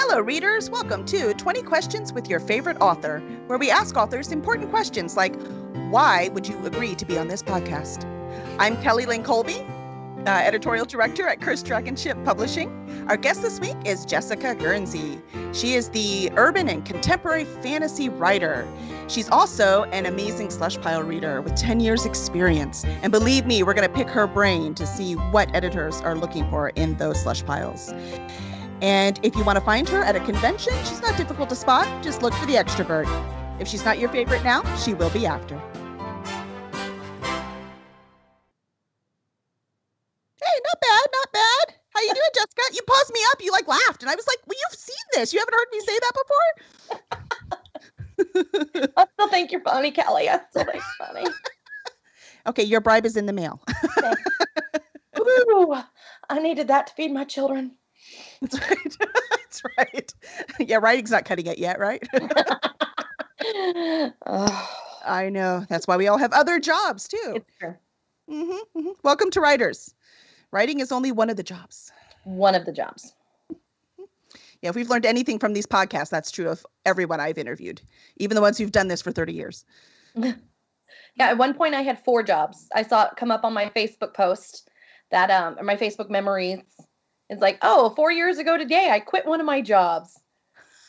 Hello, readers. Welcome to 20 Questions with Your Favorite Author, where we ask authors important questions like, why would you agree to be on this podcast? I'm Kelly Lynn Colby, editorial director at Cursed Dragon Ship Publishing. Our guest this week is Jessica Guernsey. She is the urban and contemporary fantasy writer. She's also an amazing Slushpile reader with 10 years experience. And believe me, we're going to pick her brain to see what editors are looking for in those Slushpiles. And if you want to find her at a convention, she's not difficult to spot. Just look for the extrovert. If she's not your favorite now, she will be after. Hey, not bad, not bad. How you doing, Jessica? You paused me up. You laughed. And I was like, well, you've seen this. You haven't heard me say that before? I still think you're funny, Kelly. I still think you're funny. Okay, your bribe is in the mail. Ooh, I needed that to feed my children. That's right. That's right. Yeah, writing's not cutting it yet, right? I know. That's why we all have other jobs, too. It's true. Welcome to Writers. Writing is only one of the jobs. One of the jobs. Yeah, if we've learned anything from these podcasts, that's true of everyone I've interviewed, even the ones who've done this for 30 years. Yeah, at one point I had 4 jobs. I saw it come up on my Facebook post that, or my Facebook memories. It's like, 4 years ago today, I quit one of my jobs.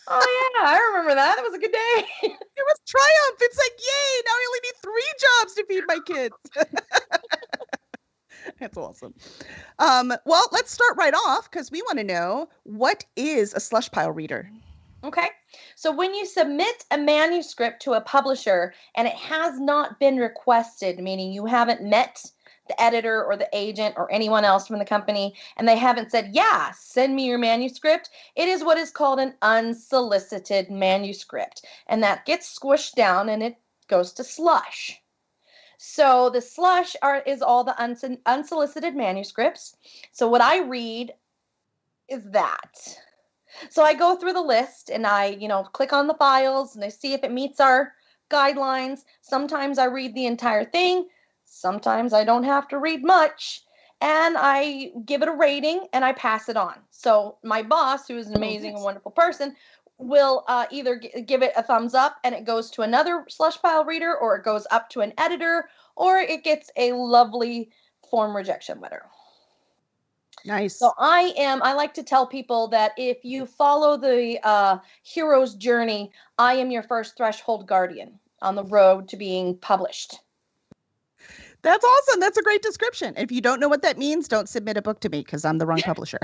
Oh, yeah, I remember that. That was a good day. It was triumph. It's like, yay, now I only need 3 jobs to feed my kids. That's awesome. Well, let's start right off because we want to know, what is a Slushpile reader? Okay. So when you submit a manuscript to a publisher and it has not been requested, meaning you haven't met the editor or the agent or anyone else from the company, and they haven't said, yeah, send me your manuscript, it is what is called an unsolicited manuscript. And that gets squished down and it goes to Slush. So the Slush is all the unsolicited manuscripts. So what I read is that. So I go through the list and I, click on the files and I see if it meets our guidelines. Sometimes I read the entire thing. Sometimes I don't have to read much, and I give it a rating and I pass it on. So my boss, who is an amazing and wonderful person, will either give it a thumbs up and it goes to another Slushpile reader, or it goes up to an editor, or it gets a lovely form rejection letter. Nice. So I like to tell people that if you follow the hero's journey, I am your first threshold guardian on the road to being published. That's awesome. That's a great description. If you don't know what that means, don't submit a book to me because I'm the wrong publisher.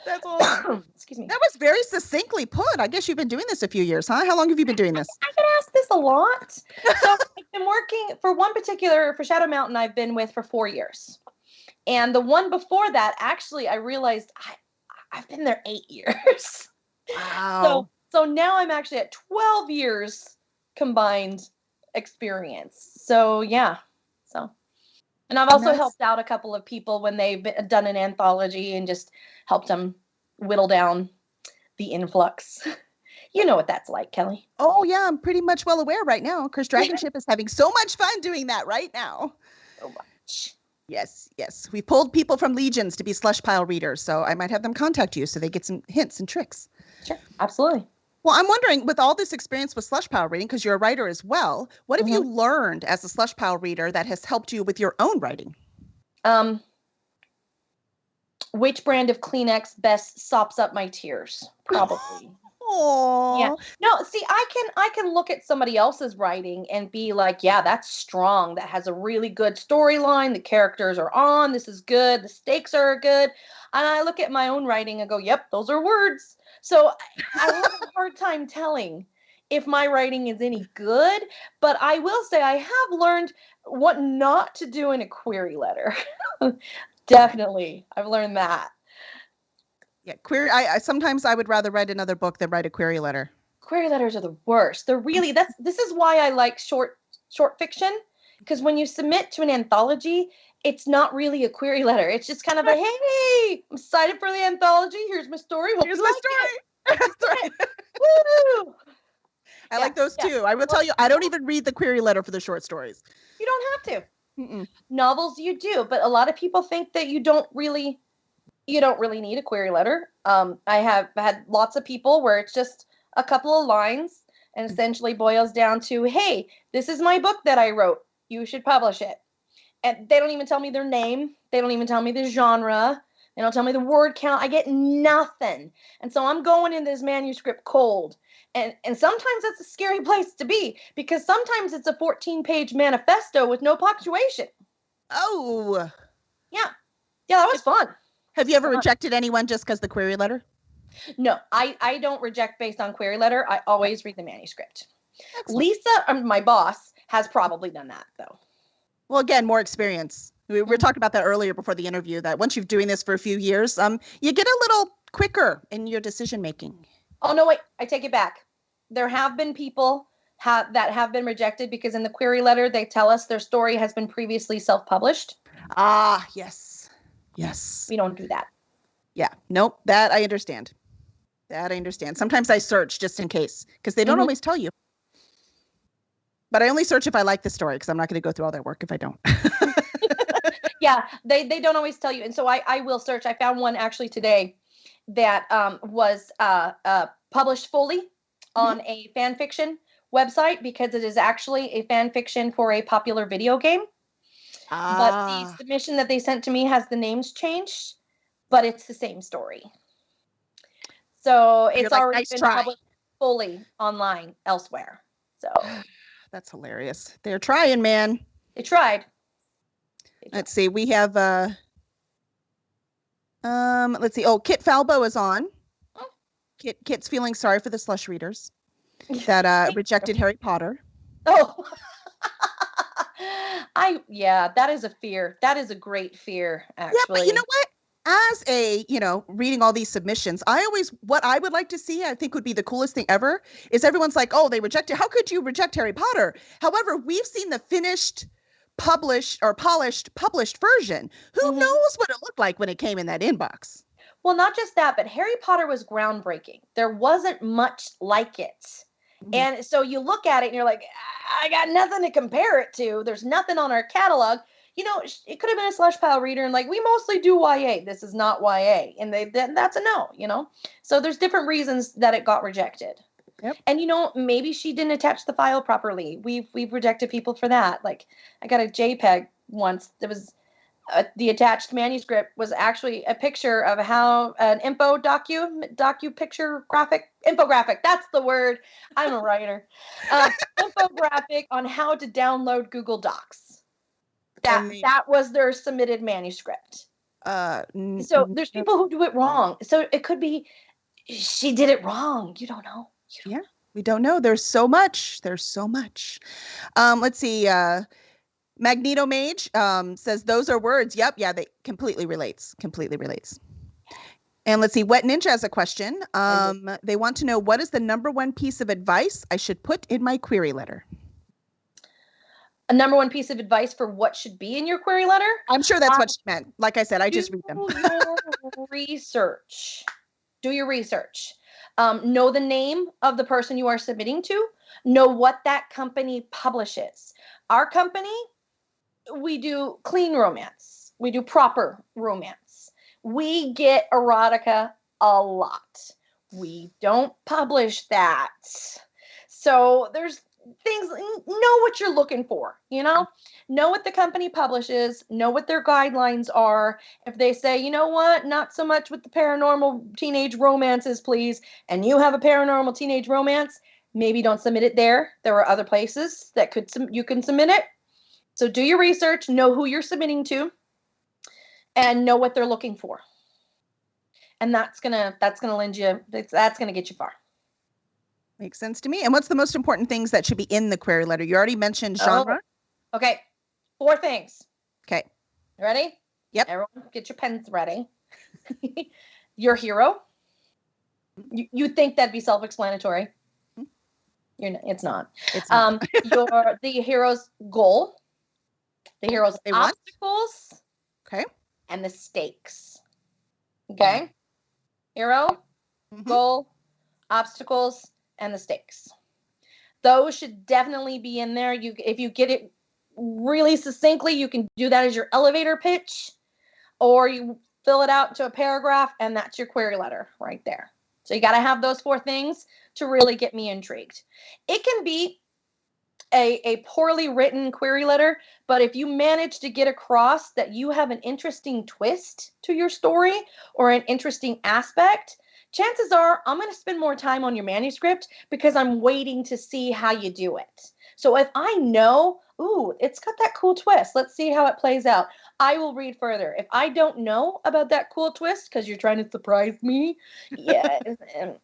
That's awesome. Excuse me. That was very succinctly put. I guess you've been doing this a few years, huh? How long have you been doing this? I get asked this a lot. So I've been working for Shadow Mountain, I've been with for 4 years. And the one before that, actually, I realized I've been there 8 years. Wow. So now I'm actually at 12 years combined experience. So yeah. And I've also helped out a couple of people when they've done an anthology and just helped them whittle down the influx. You know what that's like, Kelly. Oh yeah, I'm pretty much well aware right now. Cursed Dragon Ship is having so much fun doing that right now. So much. Yes. We pulled people from Legions to be Slushpile readers, so I might have them contact you so they get some hints and tricks. Sure, absolutely. Well, I'm wondering, with all this experience with Slushpile reading, because you're a writer as well, what have you learned as a Slushpile reader that has helped you with your own writing? Which brand of Kleenex best sops up my tears? Probably. Aww. Yeah. No, see, I can look at somebody else's writing and be like, yeah, that's strong. That has a really good storyline. The characters are on. This is good. The stakes are good. And I look at my own writing and go, yep, those are words. So I have a hard time telling if my writing is any good, but I will say I have learned what not to do in a query letter. Definitely. I've learned that. Yeah, query. I sometimes I would rather write another book than write a query letter. Query letters are the worst. They're really, this is why I like short fiction, because when you submit to an anthology, it's not really a query letter. It's just kind of a, hey, I'm excited for the anthology. Here's my story. Here's my story. Woo! I like those too. I will tell you, I don't even read the query letter for the short stories. You don't have to. Novels you do, but a lot of people think that you don't really need a query letter. I have had lots of people where it's just a couple of lines and essentially boils down to, hey, this is my book that I wrote. You should publish it. And they don't even tell me their name. They don't even tell me the genre. They don't tell me the word count. I get nothing. And so I'm going in this manuscript cold. And sometimes that's a scary place to be because sometimes it's a 14-page manifesto with no punctuation. Oh. Yeah. Yeah, that was fun. Have you ever rejected anyone just because the query letter? No, I don't reject based on query letter. I always read the manuscript. Excellent. Lisa, my boss, has probably done that, though. Well, again, more experience. We were talking about that earlier before the interview, that once you're doing this for a few years, you get a little quicker in your decision making. Oh, no, wait, I take it back. There have been people that have been rejected because in the query letter, they tell us their story has been previously self-published. Ah, yes. Yes. We don't do that. Yeah. Nope. That I understand. Sometimes I search just in case because they don't always tell you. But I only search if I like the story because I'm not going to go through all that work if I don't. Yeah, they don't always tell you. And so I will search. I found one actually today that was published fully on a fan fiction website because it is actually a fan fiction for a popular video game. But the submission that they sent to me has the names changed, but it's the same story. So it's already nice been published fully online elsewhere. So that's hilarious. They're trying, man. They tried. Let's see. We have let's see. Oh, Kit Falbo is on. Kit's feeling sorry for the Slush readers that rejected Harry Potter. Oh. That is a fear. That is a great fear, actually. Yeah, but you know what? As a, reading all these submissions, what I would like to see, I think would be the coolest thing ever, is everyone's like, oh, they rejected. How could you reject Harry Potter? However, we've seen the finished, published version. Who knows what it looked like when it came in that inbox? Well, not just that, but Harry Potter was groundbreaking. There wasn't much like it. And so you look at it and you're like, I got nothing to compare it to. There's nothing on our catalog. It could have been a Slushpile reader and like, we mostly do YA. This is not YA. And that's a no, So there's different reasons that it got rejected. Yep. And, maybe she didn't attach the file properly. We've rejected people for that. Like I got a JPEG once that was the attached manuscript was actually a picture of how an infographic. That's the word. I'm a writer. Infographic on how to download Google Docs. That was their submitted manuscript. So there's people who do it wrong. So it could be she did it wrong. You don't know. Yeah, we don't know. There's so much. Let's see. Magneto Mage says those are words. Yep. Yeah, they completely relates. And let's see. Wet Ninja has a question. They want to know, what is the number one piece of advice I should put in my query letter? A number one piece of advice for what should be in your query letter? I'm sure that's what she meant. Like I said, I just read them. Do your research. Know the name of the person you are submitting to. Know what that company publishes. Our company, we do clean romance. We do proper romance. We get erotica a lot. We don't publish that. So there's things, know what you're looking for, know what the company publishes, know what their guidelines are. If they say, you know what, not so much with the paranormal teenage romances, please, and you have a paranormal teenage romance, maybe don't submit it there. There are other places that you can submit it. So do your research, know who you're submitting to, and know what they're looking for. And that's gonna lend you. That's gonna get you far. Makes sense to me. And what's the most important things that should be in the query letter? You already mentioned genre. Oh. Okay, 4 things. Okay. Ready? Yep. Everyone, get your pens ready. Your hero. You think that'd be self-explanatory? It's not. It's not. The hero's goal. The hero's obstacles. Okay. And the stakes. Okay. Hero, goal, obstacles, and the stakes. Those should definitely be in there. If you get it really succinctly, you can do that as your elevator pitch, or you fill it out to a paragraph, and that's your query letter right there. So you got to have those 4 things to really get me intrigued. It can be a poorly written query letter, but if you manage to get across that you have an interesting twist to your story or an interesting aspect, chances are I'm going to spend more time on your manuscript because I'm waiting to see how you do it. So if I know, ooh, it's got that cool twist, let's see how it plays out, I will read further. If I don't know about that cool twist because you're trying to surprise me, yeah,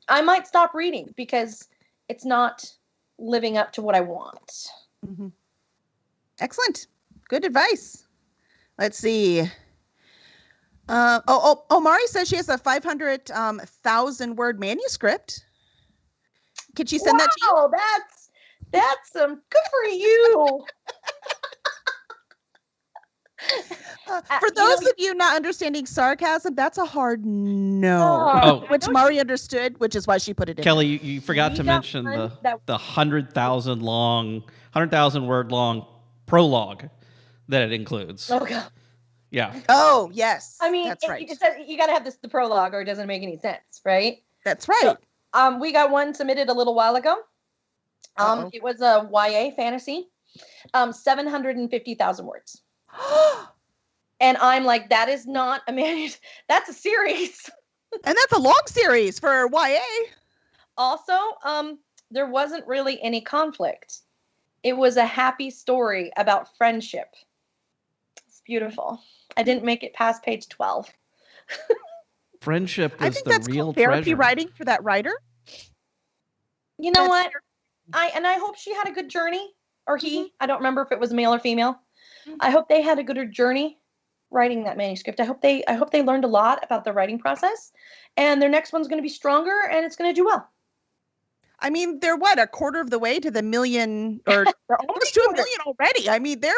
I might stop reading because it's not living up to what I want. Mm-hmm. Excellent. Good advice. Let's see. Mari says she has a 500,000 word manuscript. Could she send that to you? Oh, that's good for you. For those of you not understanding sarcasm, that's a hard no, which Mari understood, which is why she put it in. Kelly, you forgot to mention the 100,000 word long prologue that it includes. Oh God. Yeah. Oh yes. I mean, that's right. You got to have the prologue, or it doesn't make any sense, right? That's right. So, we got one submitted a little while ago. It was a YA fantasy, 750,000 words. And I'm like, that is not a manuscript. That's a series. And that's a long series for YA. Also, there wasn't really any conflict. It was a happy story about friendship. It's beautiful. I didn't make it past page 12. Friendship is I think the that's real called therapy treasure. writing for that writer. You know what? I hope she had a good journey, or he. Mm-hmm. I don't remember if it was male or female. Mm-hmm. I hope they had a good journey writing that manuscript. I hope they learned a lot about the writing process, and their next one's going to be stronger, and it's going to do well. I mean, they're a quarter of the way to the million, or they're almost to 1 million already. I mean, they're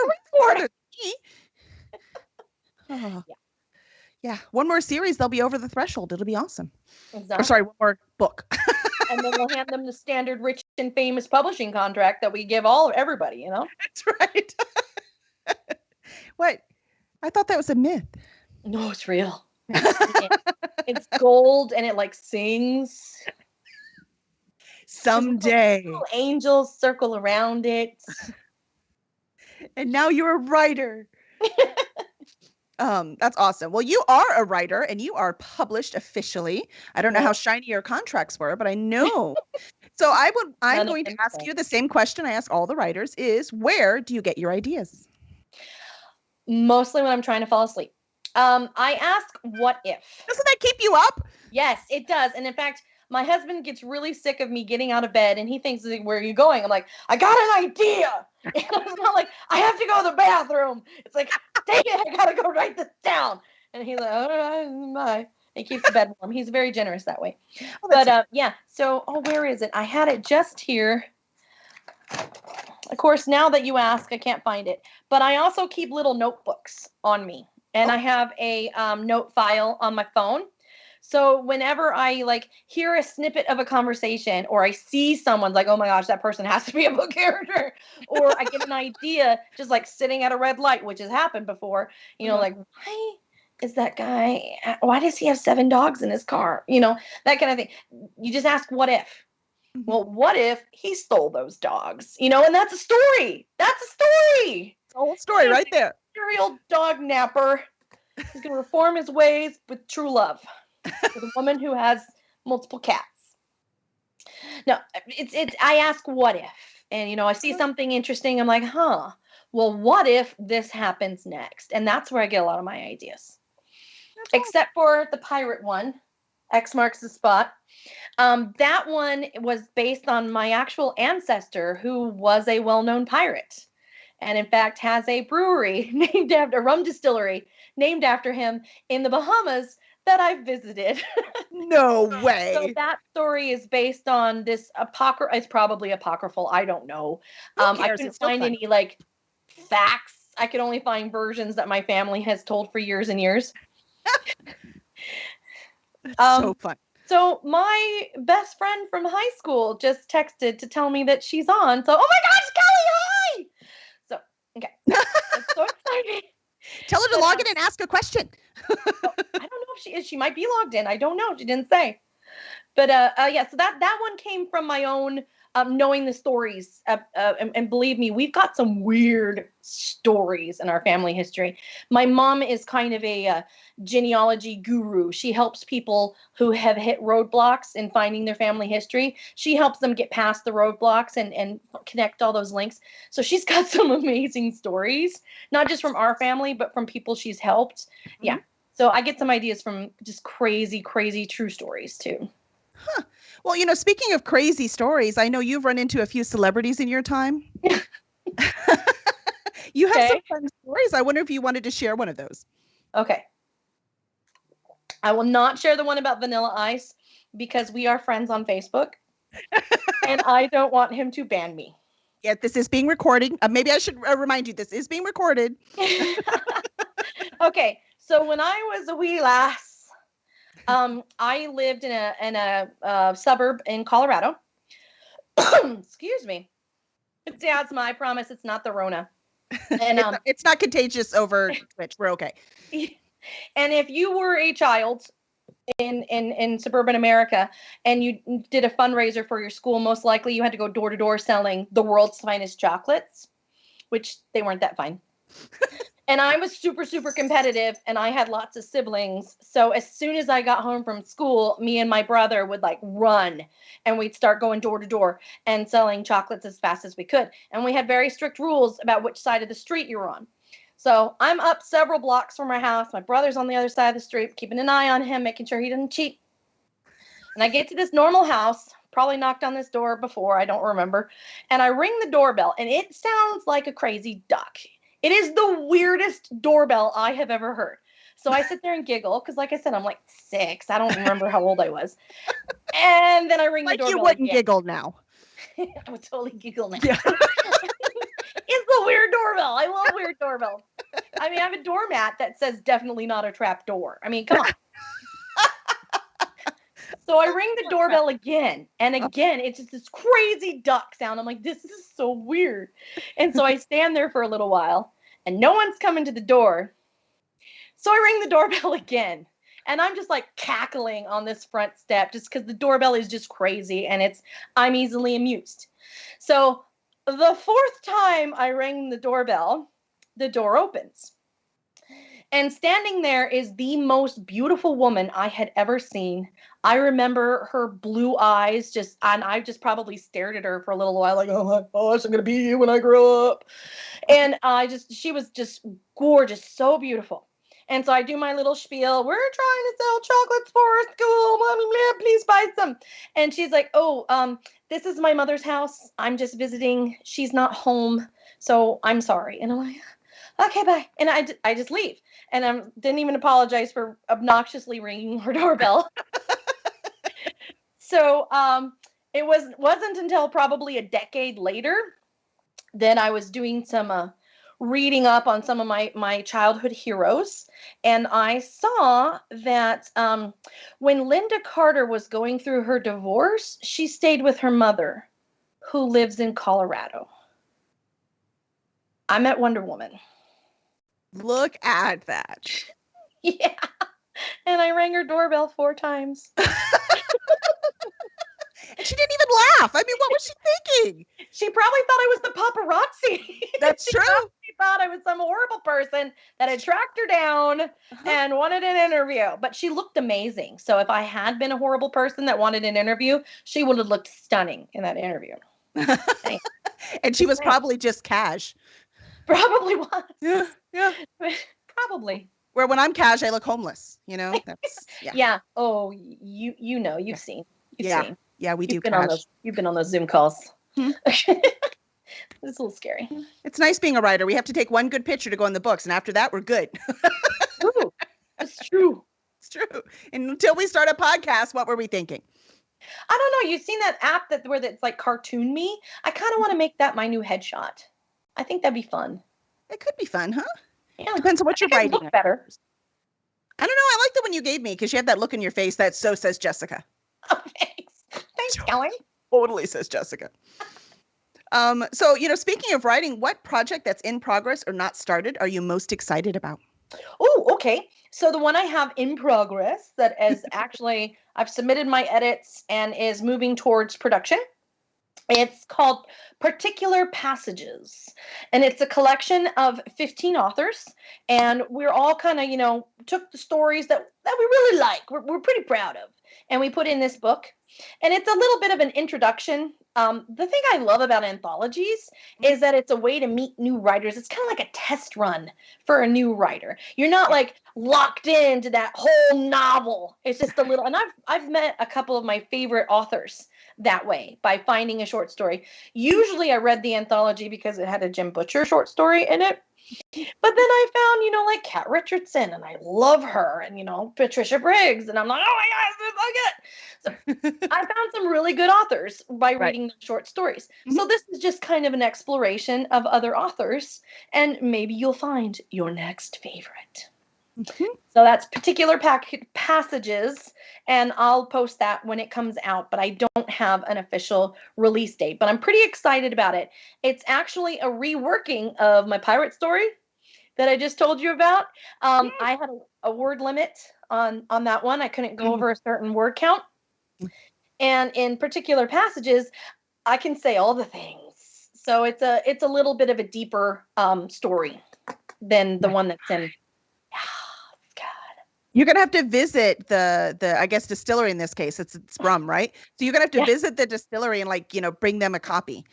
yeah. One more series, they'll be over the threshold. It'll be awesome. Exactly. Or sorry, one more book. And then we'll hand them the standard rich and famous publishing contract that we give everybody, you know? That's right. What? I thought that was a myth. No, it's real. It's gold and it sings. Someday. Angels circle around it. And now you're a writer. That's awesome. Well, you are a writer and you are published officially. I don't know how shiny your contracts were, but I know. So I'm going to ask you the same question I ask all the writers is, where do you get your ideas? Mostly when I'm trying to fall asleep. I ask, what if? Doesn't that keep you up? Yes, it does. And in fact, my husband gets really sick of me getting out of bed and he thinks, where are you going? I'm like, I got an idea. And it's not like, I have to go to the bathroom. It's like, dang it, I got to go write this down. And he's like, all right, bye. He keeps the bed warm. He's very generous that way. Oh, but yeah, so, where is it? I had it just here. Of course, now that you ask, I can't find it. But I also keep little notebooks on me. And I have a note file on my phone. So whenever I hear a snippet of a conversation, or I see someone oh my gosh, that person has to be a book character, or I get an idea just sitting at a red light, which has happened before, why is that guy, why does he have 7 dogs in his car? That kind of thing. You just ask, what if? Well, what if he stole those dogs? And that's a story. That's a story. It's a whole story right there. Serial dog napper. He's going to reform his ways with true love. With a woman who has multiple cats. No, it's. I ask, what if? And I see something interesting. I'm like, well, what if this happens next? And that's where I get a lot of my ideas. Except for the pirate one, X marks the spot. That one was based on my actual ancestor, who was a well-known pirate, and in fact has a brewery named after a rum distillery named after him in the Bahamas that I've visited. No way. So that story is based on this it's probably apocryphal. I don't know. I couldn't find any facts. I could only find versions that my family has told for years and years. So fun. So my best friend from high school just texted to tell me that she's on. So, oh my gosh, Kelly, hi! So, okay. I'm so excited. Tell her to log in and ask a question. I don't if she is. She might be logged in. I don't know. She didn't say. But yeah, so that one came from my own knowing the stories. And believe me, we've got some weird stories in our family history. My mom is kind of a genealogy guru. She helps people who have hit roadblocks in finding their family history. She helps them get past the roadblocks and connect all those links. So she's got some amazing stories, not just from our family, but from people she's helped. Mm-hmm. Yeah. So I get some ideas from just crazy, crazy true stories too. Huh. Well, speaking of crazy stories, I know you've run into a few celebrities in your time. You have some fun stories. I wonder if you wanted to share one of those. Okay. I will not share the one about Vanilla Ice because we are friends on Facebook. And I don't want him to ban me. Yeah, this is being recorded. Maybe I should remind you, this is being recorded. Okay. So when I was a wee lass, I lived in a suburb in Colorado. Excuse me. It's asthma. I promise it's not the Rona. And it's not contagious over Twitch. We're okay. And if you were a child in suburban America and you did a fundraiser for your school, most likely you had to go door to door selling the world's finest chocolates, which they weren't that fine. And I was super, super competitive and I had lots of siblings. So as soon as I got home from school, me and my brother would run and we'd start going door to door and selling chocolates as fast as we could. And we had very strict rules about which side of the street you were on. So I'm up several blocks from our house. My brother's on the other side of the street, keeping an eye on him, making sure he doesn't cheat. And I get to this normal house, probably knocked on this door before, I don't remember. And I ring the doorbell and it sounds like a crazy duck. It is the weirdest doorbell I have ever heard. So I sit there and giggle because, like I said, I'm 6. I don't remember how old I was. And then I ring the doorbell. You wouldn't giggle now. I would totally giggle now. Yeah. It's a weird doorbell. I love weird doorbells. I mean, I have a doormat that says definitely not a trap door. I mean, come on. So I ring the doorbell again. And again, it's just this crazy duck sound. I'm like, this is so weird. And so I stand there for a little while and no one's coming to the door. So I ring the doorbell again. And I'm just cackling on this front step just because the doorbell is just crazy and I'm easily amused. So the fourth time I ring the doorbell, the door opens. And standing there is the most beautiful woman I had ever seen. I remember her blue eyes and I just probably stared at her for a little while oh my gosh, I'm going to be you when I grow up. And she was just gorgeous, so beautiful. And so I do my little spiel. We're trying to sell chocolates for our school. Blah, blah, blah, please buy some. And she's like, this is my mother's house. I'm just visiting. She's not home. So I'm sorry. And I'm like, okay, bye. And I just leave. And I didn't even apologize for obnoxiously ringing her doorbell. So it wasn't until probably a decade later that I was doing some reading up on some of my childhood heroes. And I saw that when Linda Carter was going through her divorce, she stayed with her mother, who lives in Colorado. I met Wonder Woman. Look at that. Yeah. And I rang her doorbell 4 times. And she didn't even laugh. I mean, what was she thinking? She probably thought I was the paparazzi. That's true. She thought I was some horrible person that had tracked her down and wanted an interview. But she looked amazing. So if I had been a horrible person that wanted an interview, she would have looked stunning in that interview. And she was probably just cash. Probably was. Yeah. Probably. Where when I'm cash, I look homeless. That's yeah. Oh, you've seen. You've seen. Yeah, we do. You've been on those Zoom calls. It's a little scary. It's nice being a writer. We have to take one good picture to go in the books, and after that, we're good. Ooh, it's true. It's true. And until we start a podcast, what were we thinking? I don't know. You've seen that app where it's cartoon me? I kind of want to make that my new headshot. I think that'd be fun. It could be fun, huh? Yeah. Depends on what you're writing. Look better. I don't know. I like the one you gave me because you have that look in your face that so says Jessica. Oh, thanks. Thanks, Kelly. Totally says Jessica. So, speaking of writing, what project that's in progress or not started are you most excited about? Oh, okay. So the one I have in progress that is actually, I've submitted my edits and is moving towards production. It's called Particular Passages, and it's a collection of 15 authors, and we're all kind of, took the stories that we really like, we're pretty proud of, and we put in this book. And it's a little bit of an introduction. The thing I love about anthologies is that it's a way to meet new writers. It's kind of like a test run for a new writer. You're not like locked into that whole novel. It's just a little, and I've met a couple of my favorite authors that way by finding a short story. Usually I read the anthology because it had a Jim Butcher short story in it. But then I found, like Kat Richardson, and I love her, and, Patricia Briggs, and I'm like, oh my God, this is so good. So I found some really good authors by reading the short stories. Mhm. So this is just kind of an exploration of other authors, and maybe you'll find your next favorite. Mhm. So that's Particular Passages, and I'll post that when it comes out, but I don't have an official release date, but I'm pretty excited about it. It's actually a reworking of my pirate story that I just told you about. I had a word limit on that one. I couldn't go over a certain word count. And in Particular Passages, I can say all the things. So it's a little bit of a deeper story than the one that's in. You're gonna have to visit the I guess distillery in this case. It's rum, right? So you're gonna have to visit the distillery and bring them a copy.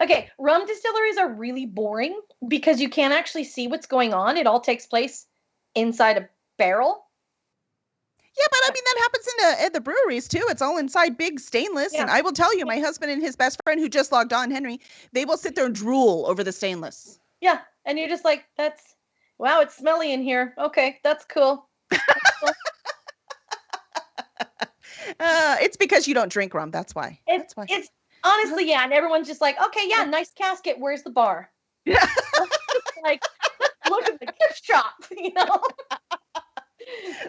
Okay, rum distilleries are really boring because you can't actually see what's going on. It all takes place inside a barrel. Yeah, but I mean that happens in the breweries too. It's all inside big stainless. Yeah. And I will tell you, my husband and his best friend who just logged on, Henry, they will sit there and drool over the stainless. Yeah, and you're just like, wow, it's smelly in here. Okay, that's cool. It's because you don't drink rum. That's why. That's why. It's honestly, yeah, and everyone's just like, okay, yeah, nice casket. Where's the bar? Yeah. Like, let's look at the gift shop,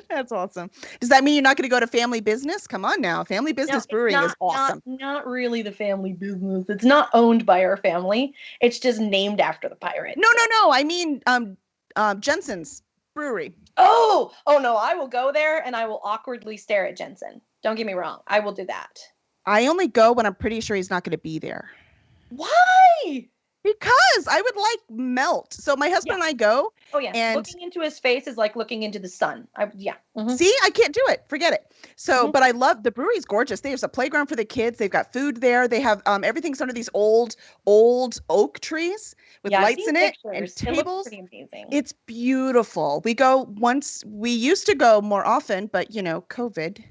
That's awesome. Does that mean you're not going to go to Family Business? Come on now. Family Business Brewing is awesome. Not really the family business. It's not owned by our family. It's just named after the pirate. No. I mean, Jensen's Brewery. Oh no, I will go there and I will awkwardly stare at Jensen. Don't get me wrong. I will do that. I only go when I'm pretty sure he's not going to be there. Why? Because I would like melt. So my husband and I go. Oh yeah. And looking into his face is like looking into the sun. Mm-hmm. See, I can't do it. Forget it. So, but I love the brewery's gorgeous. They have a playground for the kids. They've got food there. They have everything's under these old oak trees with lights in it and tables. It looks pretty amazing. It's beautiful. We used to go more often, but COVID.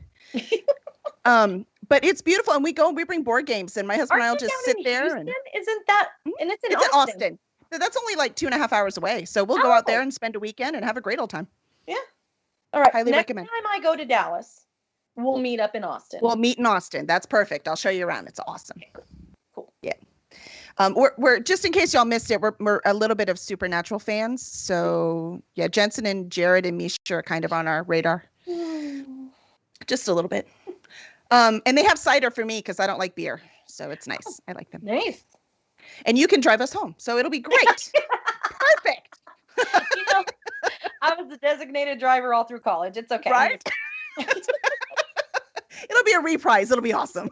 But it's beautiful, and we bring board games, and my husband and I'll just sit there. Houston? Isn't that? And it's in Austin. That's only like 2.5 hours away. So we'll go out there and spend a weekend and have a great old time. Yeah. All right. Highly recommend. Next time I go to Dallas, we'll meet up in Austin. We'll meet in Austin. That's perfect. I'll show you around. It's awesome. Okay, cool. Yeah. We're just in case y'all missed it, we're a little bit of Supernatural fans. So yeah, Jensen and Jared and Misha are kind of on our radar. Just a little bit. And they have cider for me because I don't like beer. So it's nice. I like them. Nice. And you can drive us home. So it'll be great. Perfect. I was the designated driver all through college. It's okay. Right? It'll be a reprise. It'll be awesome.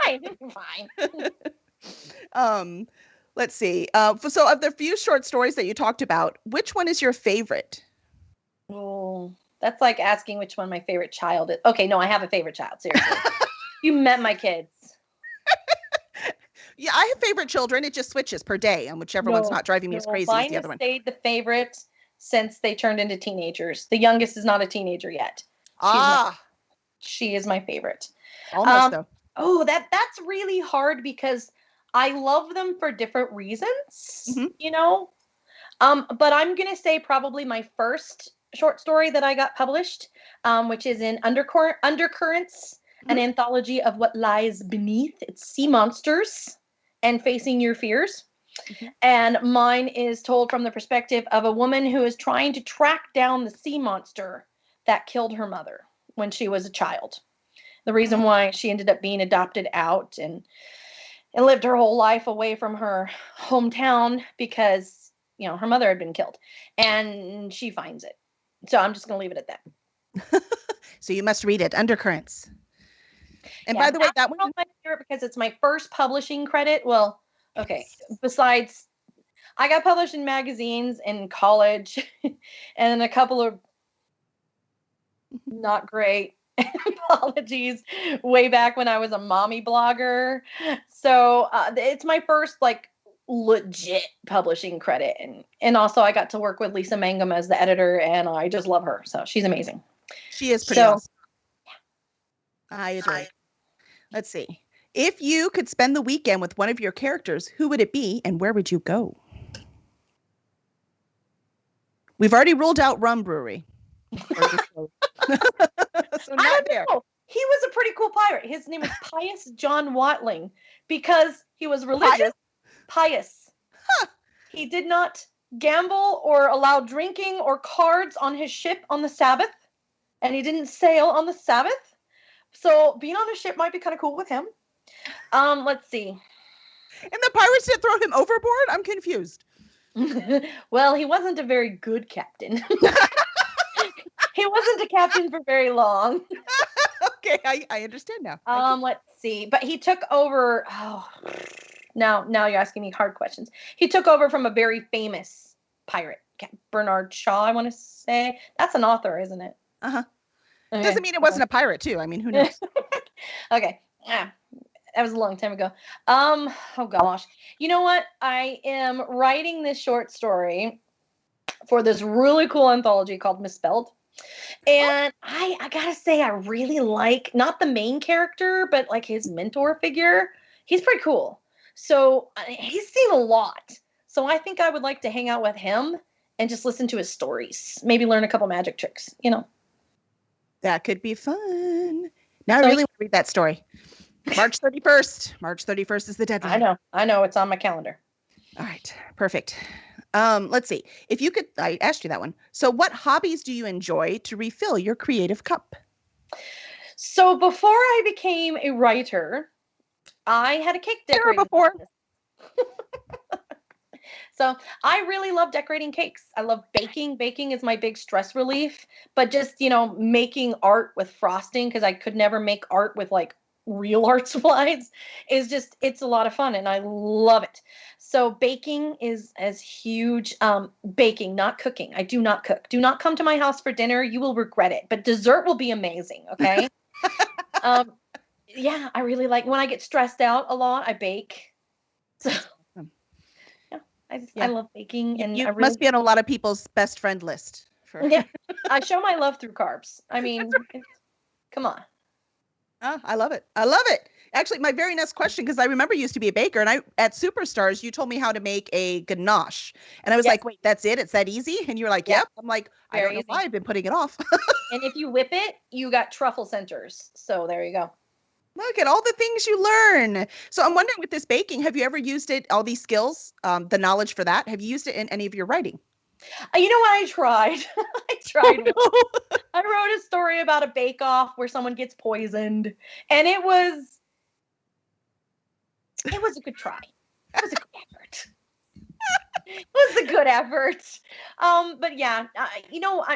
It'll be fine. Let's see. So of the few short stories that you talked about, which one is your favorite? Oh, that's like asking which one my favorite child is. Okay, no, I have a favorite child. Seriously. You met my kids. Yeah, I have favorite children. It just switches per day, and whichever one's not driving me as crazy as the other one. Mine has stayed the favorite since they turned into teenagers. The youngest is not a teenager yet. She is my favorite. Almost though. Oh, that's really hard because I love them for different reasons, But I'm gonna say probably my first short story that I got published, which is in Undercurrents, an anthology of what lies beneath. It's sea monsters and facing your fears. And mine is told from the perspective of a woman who is trying to track down the sea monster that killed her mother when she was a child. The reason why she ended up being adopted out and lived her whole life away from her hometown because her mother had been killed, and she finds it. So I'm just going to leave it at that. So you must read it, Undercurrents. And Yeah, by the way, that that's one, my favorite because it's my first publishing credit. Well, okay, besides I got published in magazines in college and a couple of not great apologies way back when I was a mommy blogger. So it's my first like legit publishing credit. And also I got to work with Lisa Mangum as the editor, and I just love her. So she's amazing. she is pretty awesome. I agree. Let's see. If you could spend the weekend with one of your characters, who would it be and where would you go? We've already ruled out Rum Brewery. So not there. He was a pretty cool pirate. His name was Pious John Watling because he was religious. Pious. Huh. He did not gamble or allow drinking or cards on his ship on the Sabbath, and he didn't sail on the Sabbath. So being on a ship might be kind of cool with him. Let's see. And the pirates didn't throw him overboard? I'm confused. Well, he wasn't a very good captain. He wasn't a captain for very long. Okay, I understand now. Let's see. But he took over. Oh, now you're asking me hard questions. He took over from a very famous pirate, Bernard Shaw, I want to say. That's an author, isn't it? Uh-huh. Okay. Doesn't mean it wasn't a pirate, too. I mean, who knows? Okay. That was a long time ago. Oh gosh. You know what? I am writing this short story for this really cool anthology called Misspelled. And I gotta say, I really like not the main character, but like his mentor figure. He's pretty cool. So he's seen a lot. So I think I would like to hang out with him and just listen to his stories. Maybe learn a couple magic tricks, That could be fun. Now I really want to read that story. March 31st. March 31st is the deadline. I know. It's on my calendar. All right. Perfect. Let's see. If you could, I asked you that one. So what hobbies do you enjoy to refill your creative cup? So before I became a writer, I had a cake decorating before. So I really love decorating cakes. I love baking. Baking is my big stress relief, but just, making art with frosting, because I could never make art with like real art supplies, it's a lot of fun and I love it. So baking is as huge. Baking, not cooking. I do not cook. Do not come to my house for dinner. You will regret it, but dessert will be amazing. Okay. Yeah, I really like when I get stressed out a lot, I bake. So I love baking, and you I really must be on a lot of people's best friend list. Yeah, I show my love through carbs. I mean, come on. Oh, I love it. I love it. Actually, my very next question, because I remember you used to be a baker, and at Superstars, you told me how to make a ganache. And I was like, wait, that's it? It's that easy? And you were like, yep. I'm like, I don't know why I've been putting it off. And if you whip it, you got truffle centers. So there you go. Look at all the things you learn. So I'm wondering, with this baking, have you ever used it, all these skills, the knowledge for that? Have you used it in any of your writing? You know what? I tried. Oh, no. I wrote a story about a bake-off where someone gets poisoned, and it was a good try. It was a good effort. It was a good effort. But yeah,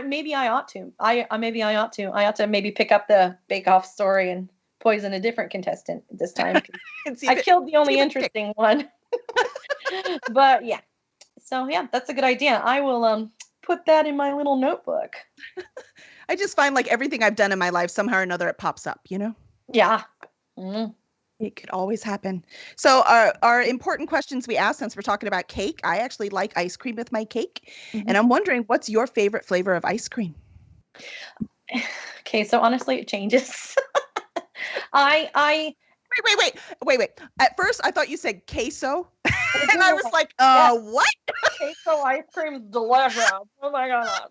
maybe I ought to. I ought to maybe pick up the bake-off story and poison a different contestant this time. I killed the only interesting one. But yeah. So yeah, that's a good idea. I will put that in my little notebook. I just find like everything I've done in my life, somehow or another, it pops up, Yeah. It could always happen. So our important questions we ask, since we're talking about cake, I actually like ice cream with my cake. Mm-hmm. And I'm wondering, what's your favorite flavor of ice cream? Okay, so honestly, it changes. Wait. At first, I thought you said queso. And I was like, what? Queso ice cream is delicious. Oh my God.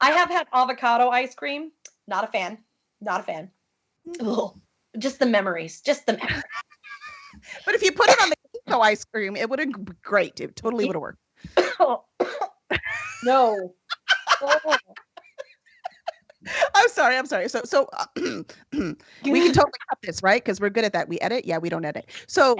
I have had avocado ice cream. Not a fan. Ugh. Just the memories. But if you put it on the queso ice cream, it would have been great. It totally would have worked. No. Oh. I'm sorry. So we can totally cut this, right? Because we're good at that. We edit. Yeah, we don't edit. So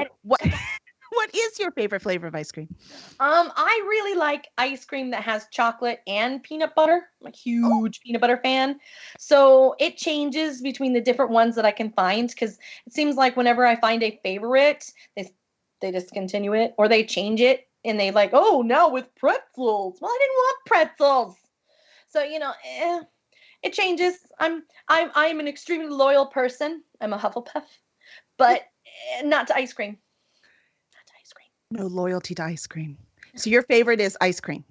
What is your favorite flavor of ice cream? I really like ice cream that has chocolate and peanut butter. I'm a huge peanut butter fan. So it changes between the different ones that I can find because it seems like whenever I find a favorite, they discontinue it or they change it and they like, oh, now with pretzels. Well, I didn't want pretzels. So, it changes. I'm an extremely loyal person. I'm a Hufflepuff, but not to ice cream. No loyalty to ice cream. So your favorite is ice cream.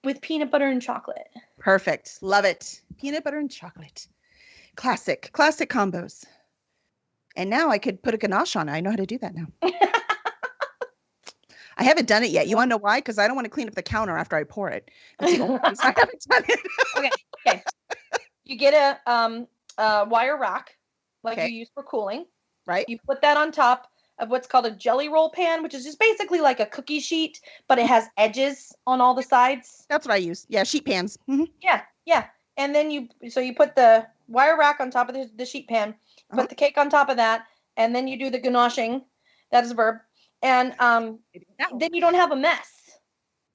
With peanut butter and chocolate. Perfect. Love it. Peanut butter and chocolate. Classic combos. And now I could put a ganache on it. I know how to do that now. I haven't done it yet. You want to know why? Because I don't want to clean up the counter after I pour it. That's the only reason I haven't done it. Okay. You get a wire rack like Okay. you use for cooling. Right. You put that on top of what's called a jelly roll pan, which is just basically like a cookie sheet, but it has edges on all the sides. That's what I use. Yeah, sheet pans. Mm-hmm. Yeah. And then you put the wire rack on top of the sheet pan, put the cake on top of that, and then you do the ganaching. That is a verb. And then you don't have a mess.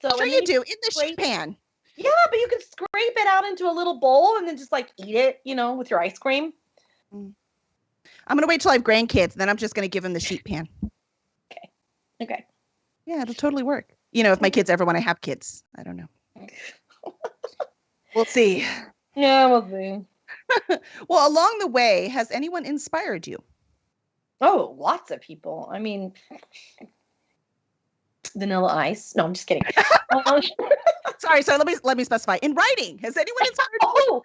So Sure you do, in the sheet pan. Yeah, but you can scrape it out into a little bowl and then just like eat it, with your ice cream. I'm going to wait till I have grandkids, and then I'm just going to give them the sheet pan. Okay. Yeah, it'll totally work. If my kids ever want to have kids. I don't know. We'll see. Yeah, we'll see. Well, along the way, has anyone inspired you? Oh, lots of people. I mean, Vanilla Ice. No, I'm just kidding. Sorry. Let me specify. In writing, has anyone inspired you?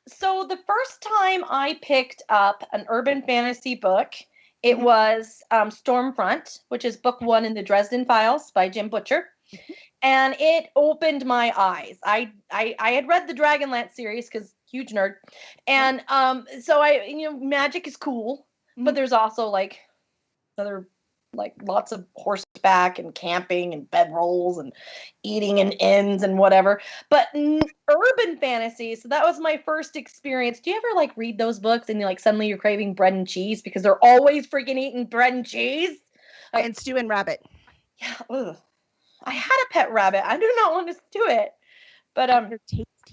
So the first time I picked up an urban fantasy book, it was Stormfront, which is book 1 in the Dresden Files by Jim Butcher. And it opened my eyes. I had read the Dragonlance series because huge nerd. And so magic is cool, but there's also like other lots of horseback and camping and bedrolls and eating in inns and whatever. But urban fantasy, so that was my first experience. Do you ever read those books and suddenly you're craving bread and cheese because they're always freaking eating bread and cheese? And stew and rabbit. Yeah. Ugh. I had a pet rabbit. I do not want to do it. But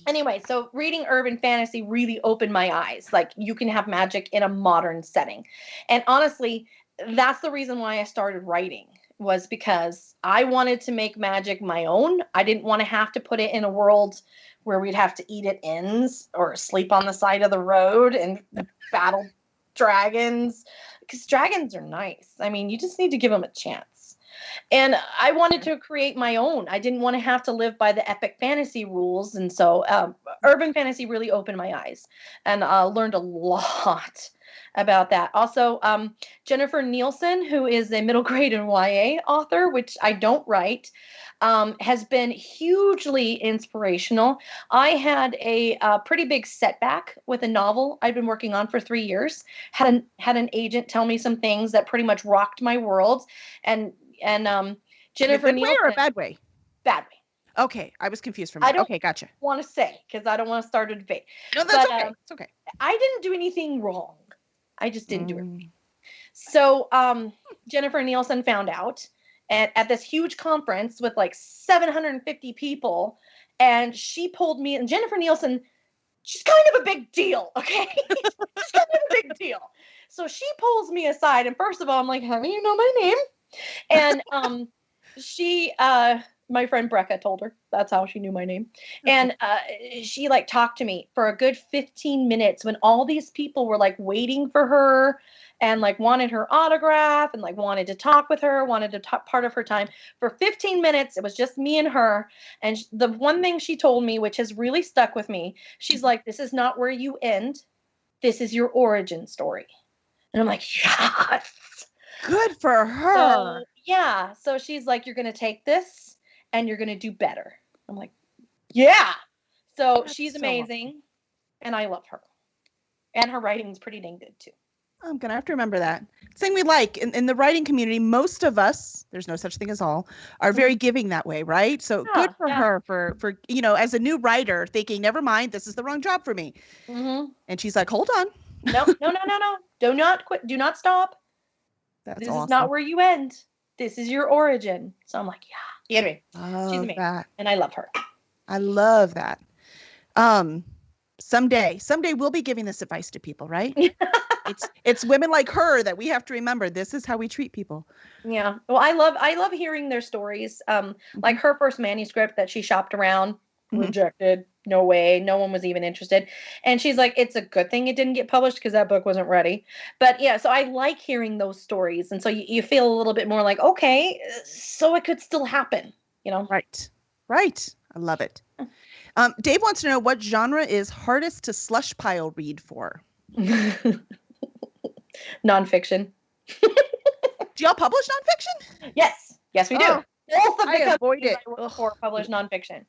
anyway, so reading urban fantasy really opened my eyes. You can have magic in a modern setting. And honestly, that's the reason why I started writing, was because I wanted to make magic my own. I didn't want to have to put it in a world where we'd have to eat at inns or sleep on the side of the road and battle dragons, because dragons are nice. I mean, you just need to give them a chance. And I wanted to create my own. I didn't want to have to live by the epic fantasy rules. And so urban fantasy really opened my eyes and learned a lot about that. Also, Jennifer Nielsen, who is a middle grade and YA author, which I don't write, has been hugely inspirational. I had a pretty big setback with a novel I'd been working on for 3 years. Had an agent tell me some things that pretty much rocked my world. And Jennifer Nielsen. Way or a bad way? Bad way. Okay, I was confused for a minute. Okay, gotcha. Want to say because I don't want to start a debate. No, that's okay. It's okay. I didn't do anything wrong. I just didn't do it. So Jennifer Nielsen found out at this huge conference with 750 people, and she pulled me. And Jennifer Nielsen, she's kind of a big deal, okay? She's kind of a big deal. So she pulls me aside, and first of all, I'm like, "How do you know my name?" And she, my friend Brecca told her that's how she knew my name. And she talked to me for a good 15 minutes when all these people were waiting for her and wanted her autograph and wanted to talk with her, wanted to talk part of her time. For 15 minutes, it was just me and her. And the one thing she told me, which has really stuck with me, she's like, "This is not where you end. This is your origin story." And I'm like, yes. Good for her. So she's like, "You're going to take this and you're going to do better." I'm like, yeah. So she's amazing. Awesome. And I love her. And her writing's pretty dang good too. I'm going to have to remember that. Thing we like in the writing community, most of us, there's no such thing as all, are very giving that way, right? So good for her for as a new writer thinking, never mind, this is the wrong job for me. And she's like, hold on. No. Do not quit. Do not stop. That's This awesome. is not where you end. This is your origin. So I'm like, yeah. Anyway, she's amazing. That. And I love her. I love that. Someday we'll be giving this advice to people, right? It's women like her that we have to remember. This is how we treat people. Yeah. Well, I love hearing their stories. Like her first manuscript that she shopped around, rejected. No way. No one was even interested. And she's like, it's a good thing it didn't get published because that book wasn't ready. But yeah, so I like hearing those stories. And so you feel a little bit more like, okay, so it could still happen, you know? Right. I love it. Dave wants to know what genre is hardest to Slushpile read for. Nonfiction. Do y'all publish nonfiction? Yes, we do. Both of the companies it. I work for publish nonfiction.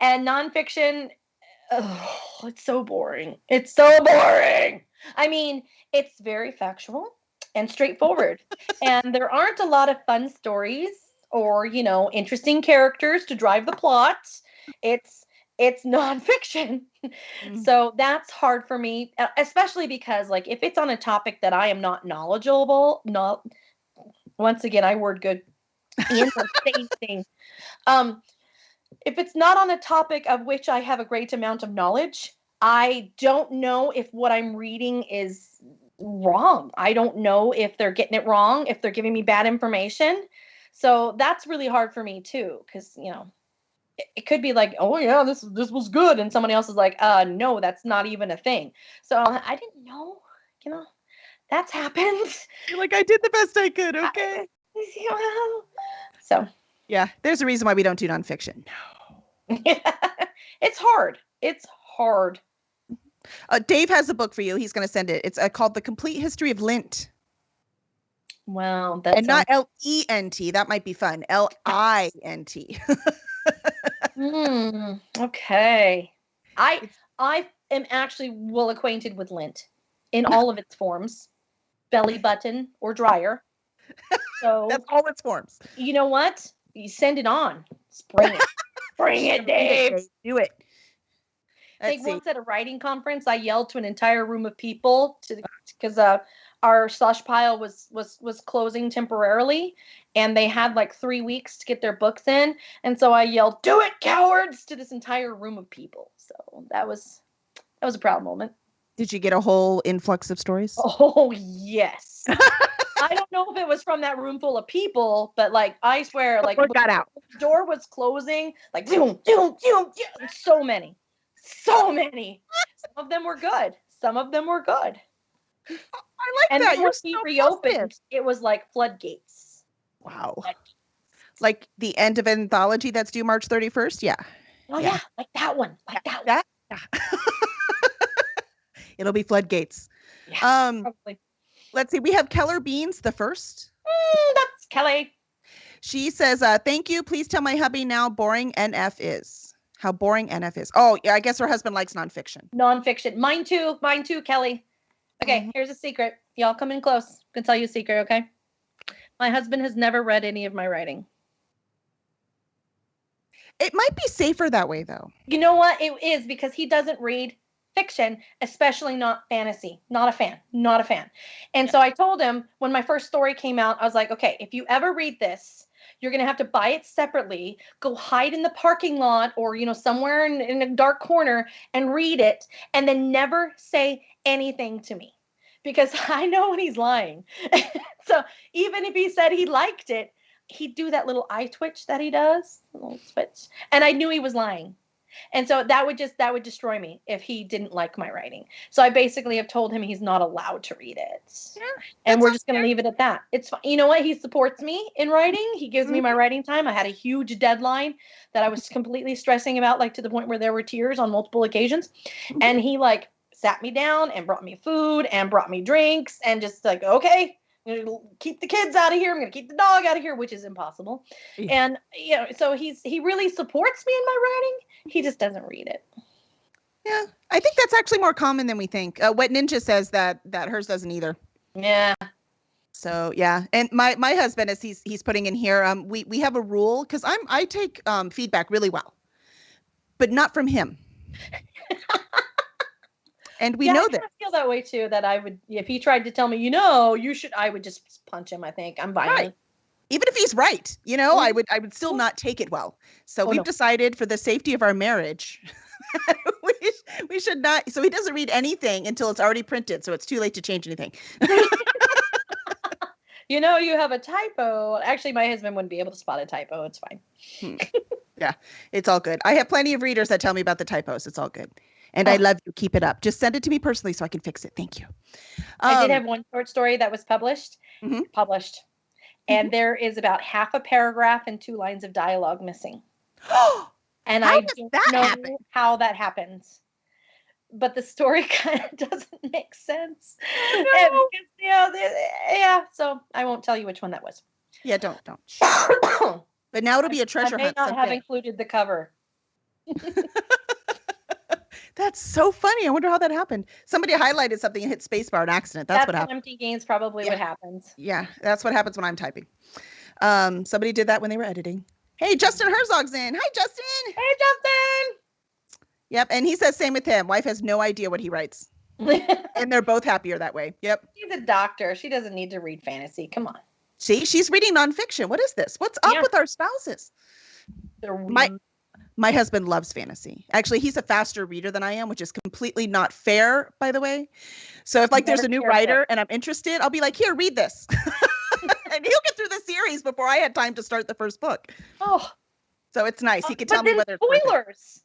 And nonfiction, it's so boring. It's so boring. I mean, it's very factual and straightforward. And there aren't a lot of fun stories or, interesting characters to drive the plot. It's nonfiction. So that's hard for me, especially because like if it's on a topic that I am not knowledgeable, once again, I word good. Ian's the same thing. If it's not on a topic of which I have a great amount of knowledge, I don't know if what I'm reading is wrong. I don't know if they're getting it wrong, if they're giving me bad information. So that's really hard for me too, because it could be like, oh yeah, this was good, and somebody else is like, no, that's not even a thing. So I didn't know, that's happened. You're like, I did the best I could, okay? So yeah, there's a reason why we don't do nonfiction. No. It's hard. Dave has a book for you. He's going to send it. It's called The Complete History of Lint. Wow. And not Lent. That might be fun. Lint. Okay. I am actually well acquainted with lint in all of its forms, belly button or dryer. So that's all its forms. You know what? You send it on. Bring it. Bring it, Dave. Do it. I think once at a writing conference, I yelled to an entire room of people because our Slushpile was closing temporarily, and they had like 3 weeks to get their books in, and so I yelled, "Do it, cowards!" to this entire room of people. So that was a proud moment. Did you get a whole influx of stories? Oh yes. I don't know if it was from that room full of people, but like I swear, like got out. The door was closing, like doom, so many. Some of them were good. I like and that. And when we reopened, it was like floodgates. Wow. Like the end of an anthology that's due March 31st? Yeah. Oh yeah, like that one. Yeah. It'll be floodgates. Yeah, probably. Let's see. We have Keller Beans the first. That's Kelly. She says, thank you. Please tell my hubby how boring NF is. How boring NF is. Oh, yeah. I guess her husband likes nonfiction. Mine too, Kelly. Okay, Here's a secret. Y'all come in close. I can tell you a secret, okay? My husband has never read any of my writing. It might be safer that way, though. You know what? It is, because he doesn't read fiction, especially not fantasy. Not a fan. And so I told him when my first story came out, I was like, okay, if you ever read this, you're going to have to buy it separately, go hide in the parking lot or, somewhere in a dark corner and read it, and then never say anything to me, because I know when he's lying. So even if he said he liked it, he'd do that little eye twitch that he does, a little twitch, and I knew he was lying. And so that would destroy me if he didn't like my writing. So I basically have told him he's not allowed to read it. Yeah, and we're just going to leave it at that. It's fine. You know what? He supports me in writing. He gives me my writing time. I had a huge deadline that I was completely stressing about, like to the point where there were tears on multiple occasions. And he like sat me down and brought me food and brought me drinks and just like, okay, I'm gonna keep the kids out of here. I'm going to keep the dog out of here, which is impossible. Yeah. And, so he really supports me in my writing. He just doesn't read it. Yeah. I think that's actually more common than we think. Wet Ninja says that hers doesn't either. Yeah. So, yeah. And my husband, as he's putting in here, we have a rule, because I take feedback really well, but not from him. And we Yeah, know I that. kind of feel that way too. That I would, if he tried to tell me, you should, I would just punch him. I think I'm violent. Right. Even if he's right, I would still not take it well. So we've decided, for the safety of our marriage, we should not. So he doesn't read anything until it's already printed. So it's too late to change anything. You have a typo. Actually, my husband wouldn't be able to spot a typo. It's fine. Yeah, it's all good. I have plenty of readers that tell me about the typos. It's all good. And I love you. Keep it up. Just send it to me personally so I can fix it. Thank you. I did have one short story that was published. And there is about half a paragraph and 2 lines of dialogue missing. And How I does don't that know happen? how that happens. But the story kind of doesn't make sense. Oh, And because, so I won't tell you which one that was. Yeah, don't. But now it'll be a treasure I may hunt not have someday. included the cover. That's so funny. I wonder how that happened. Somebody highlighted something and hit spacebar on accident. That's what happened. I'm thinking is probably what happens. Yeah, that's what happens when I'm typing. Somebody did that when they were editing. Hey, Justin Herzog's in. Hi, Justin. Hey, Justin. Yep, and he says same with him. Wife has no idea what he writes. And they're both happier that way. Yep. She's a doctor. She doesn't need to read fantasy. Come on. See, she's reading nonfiction. What is this? What's up with our spouses? My husband loves fantasy. Actually, he's a faster reader than I am, which is completely not fair, by the way. So if there's a new writer and I'm interested, I'll be like, here, read this. And he'll get through the series before I had time to start the first book. Oh. So it's nice. He can tell me whether it's spoilers.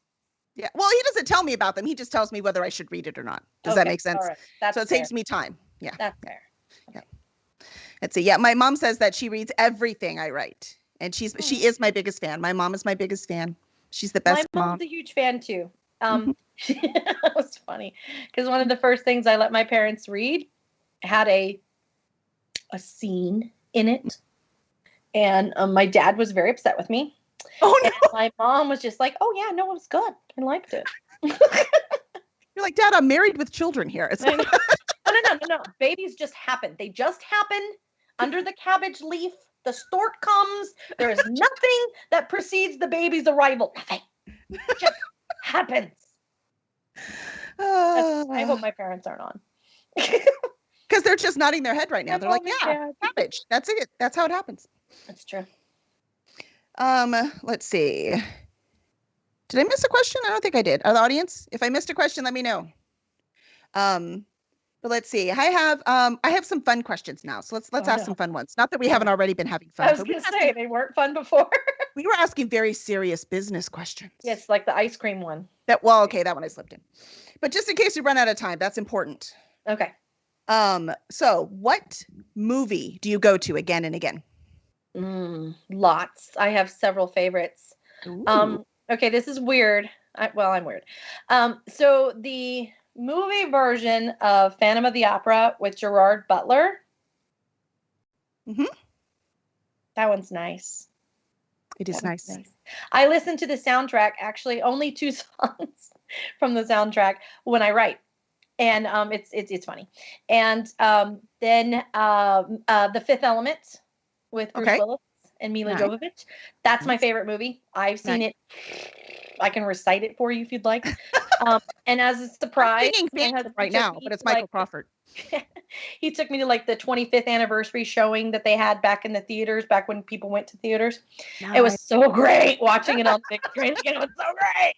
Yeah. Well, he doesn't tell me about them. He just tells me whether I should read it or not. Does that make sense? All right. So it saves me time. Yeah. That's fair. Okay. Let's see. Yeah. My mom says that she reads everything I write. And she is my biggest fan. My mom is my biggest fan. She's the best mom. My mom's a huge fan too. It was funny because one of the first things I let my parents read had a scene in it. And my dad was very upset with me. Oh, no. And my mom was just like, oh, yeah, no, it was good. I liked it. You're like, Dad, I'm married with children here. It's No. Babies just happen. They just happen under the cabbage leaf. The stork comes. There is nothing that precedes the baby's arrival. Nothing. It just happens. I hope my parents aren't on. Because they're just nodding their head right now. They're like, yeah, cabbage. That's it. That's how it happens. That's true. Let's see. Did I miss a question? I don't think I did. The audience, if I missed a question, let me know. But let's see. I have some fun questions now. So let's ask some fun ones. Not that we haven't already been having fun. I was going to say they weren't fun before. We were asking very serious business questions. Yes, like the ice cream one. That one I slipped in. But just in case we run out of time, that's important. Okay. So what movie do you go to again and again? Lots. I have several favorites. Ooh. Okay, this is weird. I'm weird. So the movie version of Phantom of the Opera with Gerard Butler. That one's nice. It is nice. I listen to the soundtrack, actually only 2 songs from the soundtrack when I write. And it's funny. And then The Fifth Element with Bruce Willis and Mila Jovovich. That's my favorite movie. I've seen it. I can recite it for you if you'd like. And as a surprise, I'm thinking right now, but it's Michael Crawford. He took me to like the 25th anniversary showing that they had back in the theaters, back when people went to theaters. Nice. It was so great watching it on the big screen again. It was so great.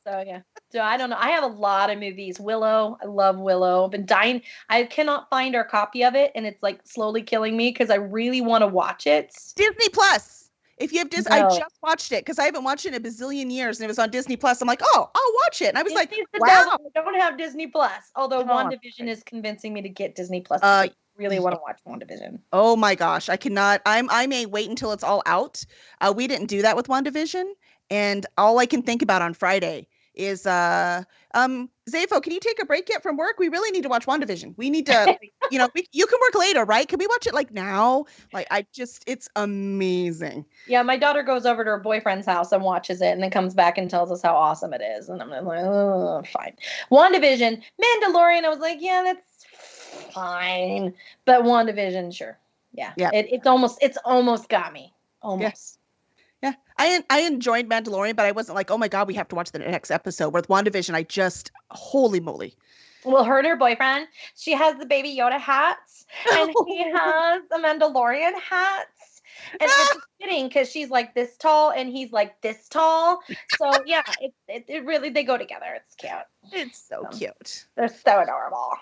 So yeah. So I don't know. I have a lot of movies. Willow. I love Willow. I've been dying. I cannot find our copy of it, and it's like slowly killing me because I really want to watch it. Disney Plus. If you have Disney, I just watched it because I haven't watched it in a bazillion years, and it was on Disney Plus. I'm like, oh, I'll watch it. And I was like, wow. I don't have Disney Plus. Although WandaVision is convincing me to get Disney Plus. I really want to watch WandaVision. Oh my gosh, I cannot. I may wait until it's all out. We didn't do that with WandaVision, and all I can think about on Friday is Zafo, can you take a break yet from work? We really need to watch WandaVision. We need to, you can work later, right? Can we watch it like now? Like it's amazing. Yeah, my daughter goes over to her boyfriend's house and watches it and then comes back and tells us how awesome it is. And I'm like, oh, fine. WandaVision, Mandalorian, I was like, yeah, that's fine. But WandaVision, sure. Yeah. It's almost got me. Almost. Yeah, I enjoyed Mandalorian, but I wasn't like, oh my God, we have to watch the next episode. With WandaVision, holy moly. Well, her and her boyfriend, she has the Baby Yoda hats, and he has the Mandalorian hats. And it's just fitting because she's like this tall and he's like this tall. So yeah, it really, they go together. It's cute. It's so cute. They're so adorable.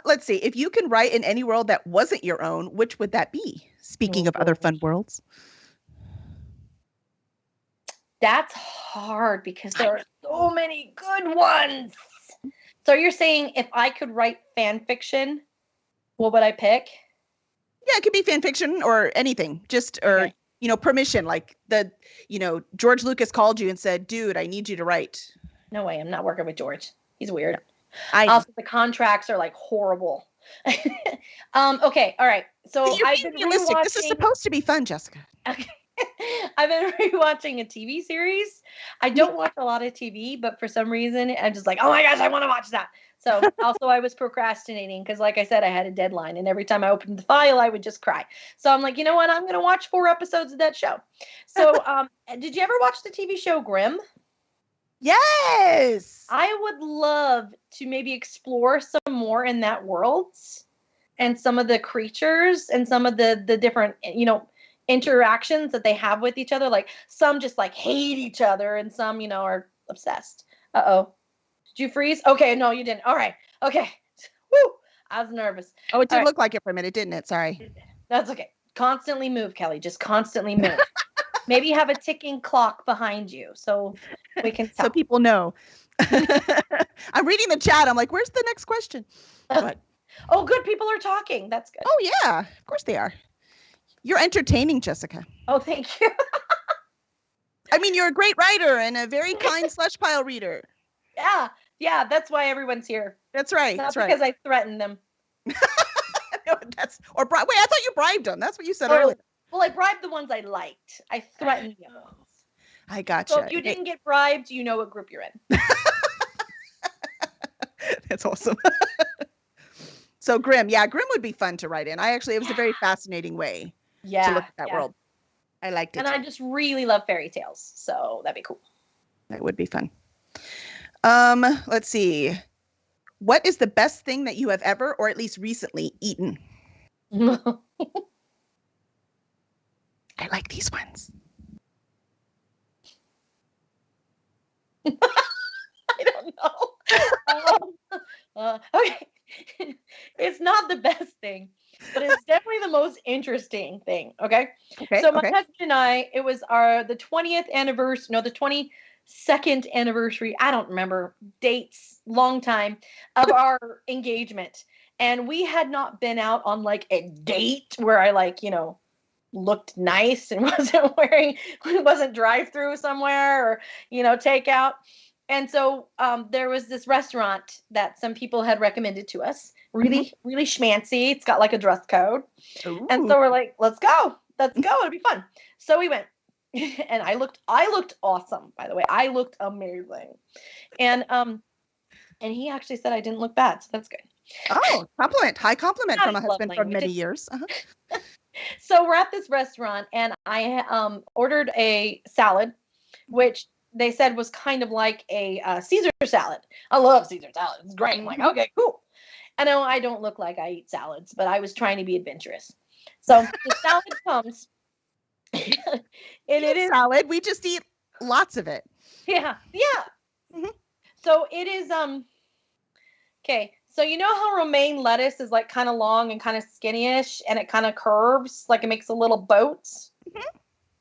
Let's see. If you can write in any world that wasn't your own, which would that be? Speaking of other fun worlds. That's hard because there are so many good ones. So you're saying if I could write fan fiction, what would I pick? Yeah, it could be fan fiction or anything. Just, or, Okay. Permission. Like George Lucas called you and said, dude, I need you to write. No way. I'm not working with George. He's weird. Also, the contracts are like horrible. Okay. All right. So You're being realistic. This is supposed to be fun, Jessica. Okay. I've been rewatching a TV series. I don't watch a lot of TV, but for some reason, I'm just like, oh my gosh, I want to watch that. So also I was procrastinating because, like I said, I had a deadline, and every time I opened the file, I would just cry. So I'm like, you know what? I'm going to watch 4 episodes of that show. So did you ever watch the TV show Grimm? Yes. I would love to maybe explore some more in that world and some of the creatures and some of the different, interactions that they have with each other. Like some just like hate each other and some, are obsessed. Uh-oh. Did you freeze? Okay, no, you didn't. All right. Okay. Woo! I was nervous. Oh, it did look like it for a minute, didn't it? Sorry. That's okay. Constantly move, Kelly. Just constantly move. Maybe have a ticking clock behind you so we can tell. So people know. I'm reading the chat. I'm like, where's the next question? Oh, good. People are talking. That's good. Oh, yeah. Of course they are. You're entertaining, Jessica. Oh, thank you. I mean, you're a great writer and a very kind Slushpile reader. Yeah. That's why everyone's here. That's right. Not because I threatened them. No, wait, I thought you bribed them. That's what you said earlier. Well, I bribed the ones I liked. I threatened the others. I gotcha. So if you didn't get bribed, you know what group you're in. That's awesome. So Grimm would be fun to write in. It was a very fascinating way to look at that world. I liked it. And I just really love fairy tales, so that'd be cool. That would be fun. Let's see. What is the best thing that you have ever, or at least recently, eaten? I like these ones. I don't know. Okay. It's not the best thing, but it's definitely the most interesting thing. Okay. So my husband and I, it was the 20th anniversary, the 22nd anniversary. I don't remember dates, long time of our engagement. And we had not been out on like a date where I looked nice and wasn't drive-through somewhere or, takeout. And so there was this restaurant that some people had recommended to us. Really, really schmancy. It's got like a dress code. Ooh. And so we're like, let's go. It'll be fun. So we went. And I looked awesome, by the way. I looked amazing. And he actually said I didn't look bad. So that's good. Oh, compliment. High compliment from a husband for many years. Uh-huh. So we're at this restaurant and I ordered a salad, which they said was kind of like a Caesar salad. I love Caesar salad. It's great. I'm like, okay, cool. I know I don't look like I eat salads, but I was trying to be adventurous. So the salad comes. And it is salad. We just eat lots of it. Yeah. Mm-hmm. So it is okay. So you know how romaine lettuce is like kind of long and kind of skinny-ish and it kind of curves, like it makes a little boats. Mm-hmm.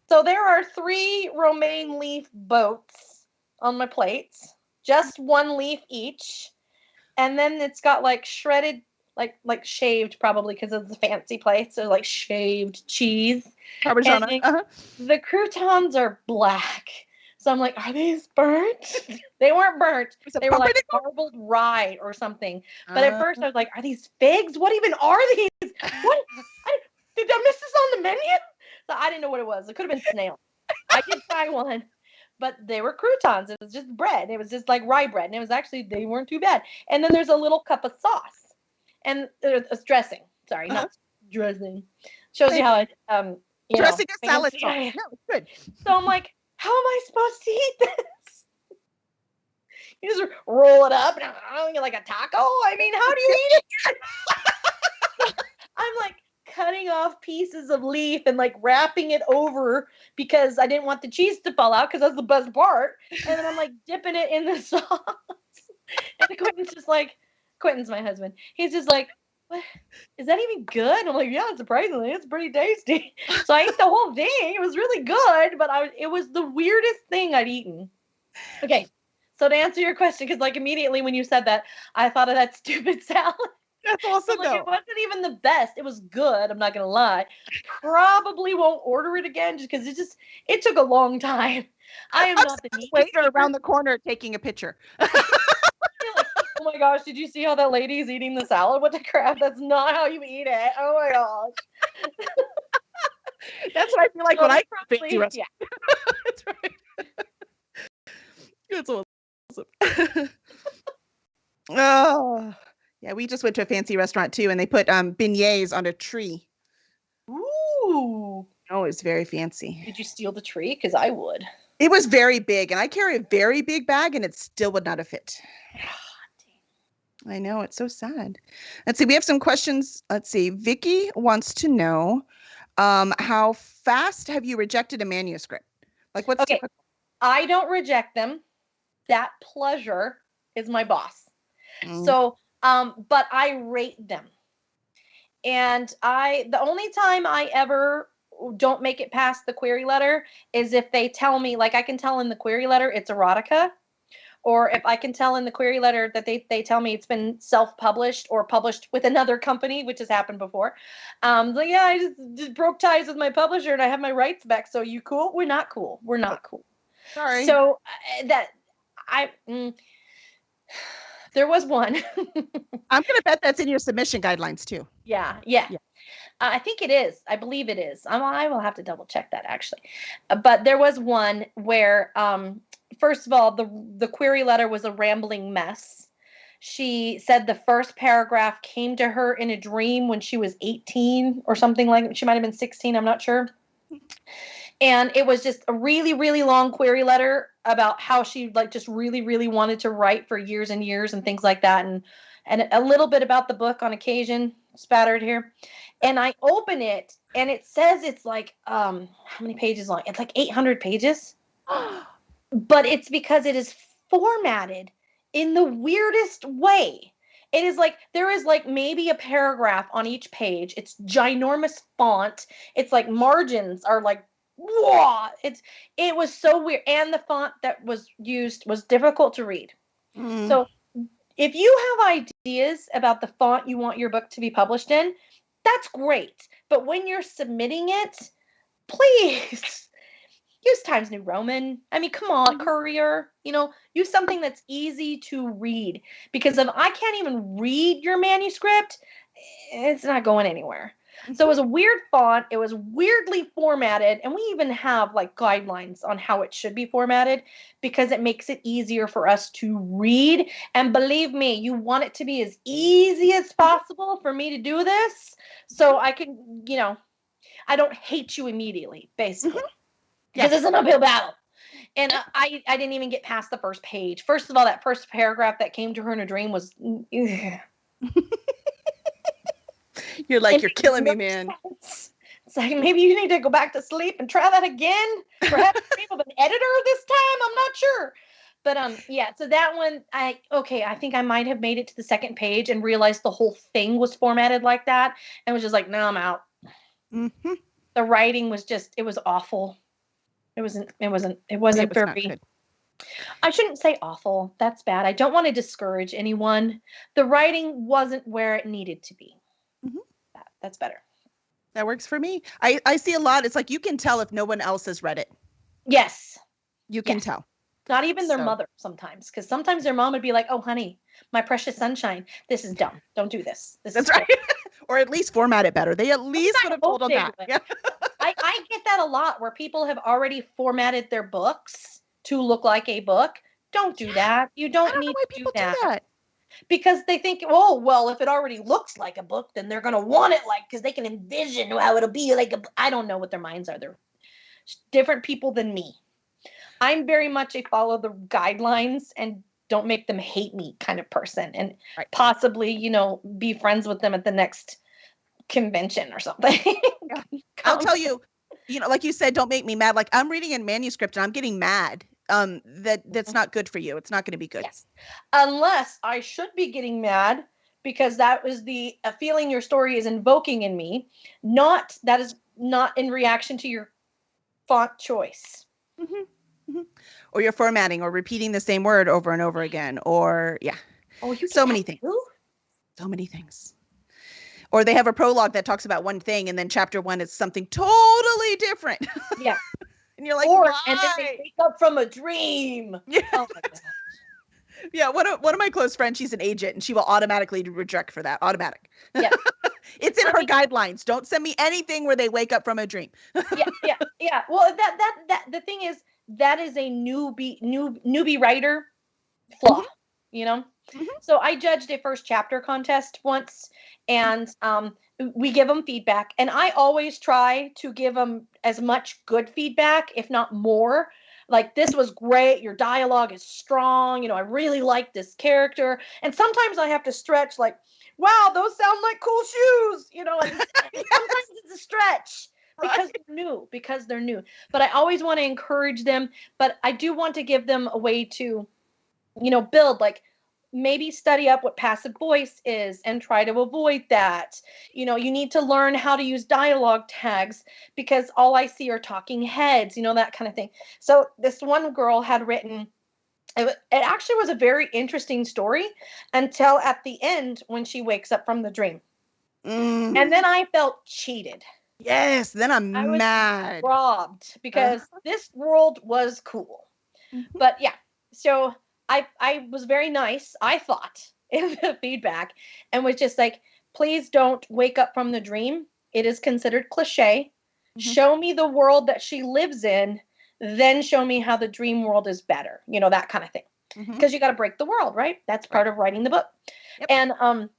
So there are 3 romaine leaf boats on my plates, just 1 leaf each. And then it's got like shredded, like shaved probably because of the fancy plates. So like shaved cheese. Parmesan. The croutons are black. So I'm like, are these burnt? They weren't burnt. They were like marbled rye or something. But at first I was like, are these figs? What even are these? Did I miss this on the menu? So I didn't know what it was. It could have been snail. I did try one. But they were croutons. It was just bread. It was just like rye bread. And it was they weren't too bad. And then there's a little cup of sauce. And there's a dressing. Sorry, not dressing. Shows you how dressing a salad sauce. No, it's good. So I'm like, how am I supposed to eat this? You just roll it up and like a taco. I mean, how do you eat it? I'm like cutting off pieces of leaf and like wrapping it over because I didn't want the cheese to fall out because that's the best part. And then I'm like dipping it in the sauce. And Quentin's my husband. He's just like, what? Is that even good? I'm like, yeah, surprisingly, it's pretty tasty. So I ate the whole thing. It was really good, but it was the weirdest thing I'd eaten. Okay, so to answer your question, because like immediately when you said that, I thought of that stupid salad. That's awesome, like, though. it wasn't even the best. It was good. I'm not gonna lie. Probably won't order it again just because it took a long time. I am not the neatest waiter around the corner taking a picture. Like, oh my gosh, did you see how that lady's eating the salad? What the crap? That's not how you eat it. Oh my gosh. That's what I feel like when I probably, fancy restaurant. That's right. That's awesome. Oh, yeah. We just went to a fancy restaurant too, and they put beignets on a tree. Ooh. Oh, it was very fancy. Did you steal the tree? Because I would. It was very big, and I carry a very big bag, and it still would not have fit. I know, it's so sad. Let's see, we have some questions. Let's see. Vicky wants to know, how fast have you rejected a manuscript? Like, what's typical? I don't reject them. That pleasure is my boss. Mm. So, but I rate them. And the only time I ever don't make it past the query letter is if they tell me, like I can tell in the query letter it's erotica, or if I can tell in the query letter that they tell me it's been self-published or published with another company, which has happened before. Like, yeah, I just broke ties with my publisher and I have my rights back. So you cool? We're not cool. We're not cool. Sorry. So there was one. I'm going to bet that's in your submission guidelines too. Yeah. I think it is. I believe it is. I will have to double check that actually. But there was one where, first of all, the query letter was a rambling mess. She said the first paragraph came to her in a dream when she was 18 or something like. She might have been 16. I'm not sure. And it was just a really, really long query letter about how she like just really, really wanted to write for years and years and things like that. And a little bit about the book on occasion spattered here. And I open it and it says it's like, how many pages long? It's like 800 pages. But it's because it is formatted in the weirdest way. It is like, there is like maybe a paragraph on each page. It's ginormous font. It's like margins are like, whoa. It was so weird. And the font that was used was difficult to read. Mm. So if you have ideas about the font you want your book to be published in, that's great. But when you're submitting it, please use Times New Roman. I mean, come on, Courier. Use something that's easy to read. Because if I can't even read your manuscript, it's not going anywhere. So it was a weird font. It was weirdly formatted. And we even have like guidelines on how it should be formatted because it makes it easier for us to read. And believe me, you want it to be as easy as possible for me to do this. So I can, I don't hate you immediately, basically. Because it's an uphill battle. And I didn't even get past the first page. First of all, that first paragraph that came to her in a dream was... You're like, you're killing me, man. It's like, maybe you need to go back to sleep and try that again. Perhaps dream of an editor this time. I'm not sure. But yeah, so that one, I think I might have made it to the second page and realized the whole thing was formatted like that. And was just like, no, I'm out. Mm-hmm. The writing was just, it was awful. It wasn't very... I shouldn't say awful. That's bad. I don't want to discourage anyone. The writing wasn't where it needed to be. Mm-hmm. That's better. That works for me. I see a lot. It's like you can tell if no one else has read it. Yes. You can tell. Not even their mother sometimes. Because sometimes their mom would be like, oh, honey, my precious sunshine, this is dumb. Don't do this. That's right. Or at least format it better. They at least would have told them that. Yeah. I get that a lot where people have already formatted their books to look like a book. Don't do that. You don't need to do that. Because they think, oh, well, if it already looks like a book, then they're going to want it because they can envision how it'll be like I don't know what their minds are. They're different people than me. I'm very much a follow the guidelines and don't make them hate me kind of person, and Right. possibly, be friends with them at the next convention or something. Yeah. I'll tell you, like you said, don't make me mad. Like I'm reading in Manuscript and I'm getting mad. That's not good for you. It's not going to be good. Yes. Unless I should be getting mad because that was a feeling your story is invoking in me. That is not in reaction to your font choice. Mm-hmm. Or you're formatting or repeating the same word over and over again. Or Oh, you so many things. Too? So many things. Or they have a prologue that talks about one thing, and then chapter 1 is something totally different. Yeah. And you're like, why? Why? And then they wake up from a dream. Yeah. Oh my God. Yeah, one of my close friends, she's an agent, and she will automatically reject for that. Automatic. Yeah. It's in her guidelines. Don't send me anything where they wake up from a dream. Yeah. Well, that the thing is, that is a newbie writer flaw, Mhm. So I judged a first chapter contest once, and we give them feedback, and I always try to give them as much good feedback, if not more. Like, this was great, your dialogue is strong, I really like this character. And sometimes I have to stretch, like, wow, those sound like cool shoes, and sometimes it's a stretch because they're new. But I always want to encourage them, but I do want to give them a way to build, like, maybe study up what passive voice is and try to avoid that. You need to learn how to use dialogue tags, because all I see are talking heads, that kind of thing. So this one girl had written, it actually was a very interesting story until at the end when she wakes up from the dream. And then I felt cheated. Yes, then I I'm was mad. robbed because this world was cool. Mhm. But yeah, so I was very nice, I thought, in the feedback, and was just like, please don't wake up from the dream. It is considered cliche. Mhm. Show me the world that she lives in, then show me how the dream world is better. That kind of thing. Mhm. Because you got to break the world, right? That's part of writing the book. Yep. And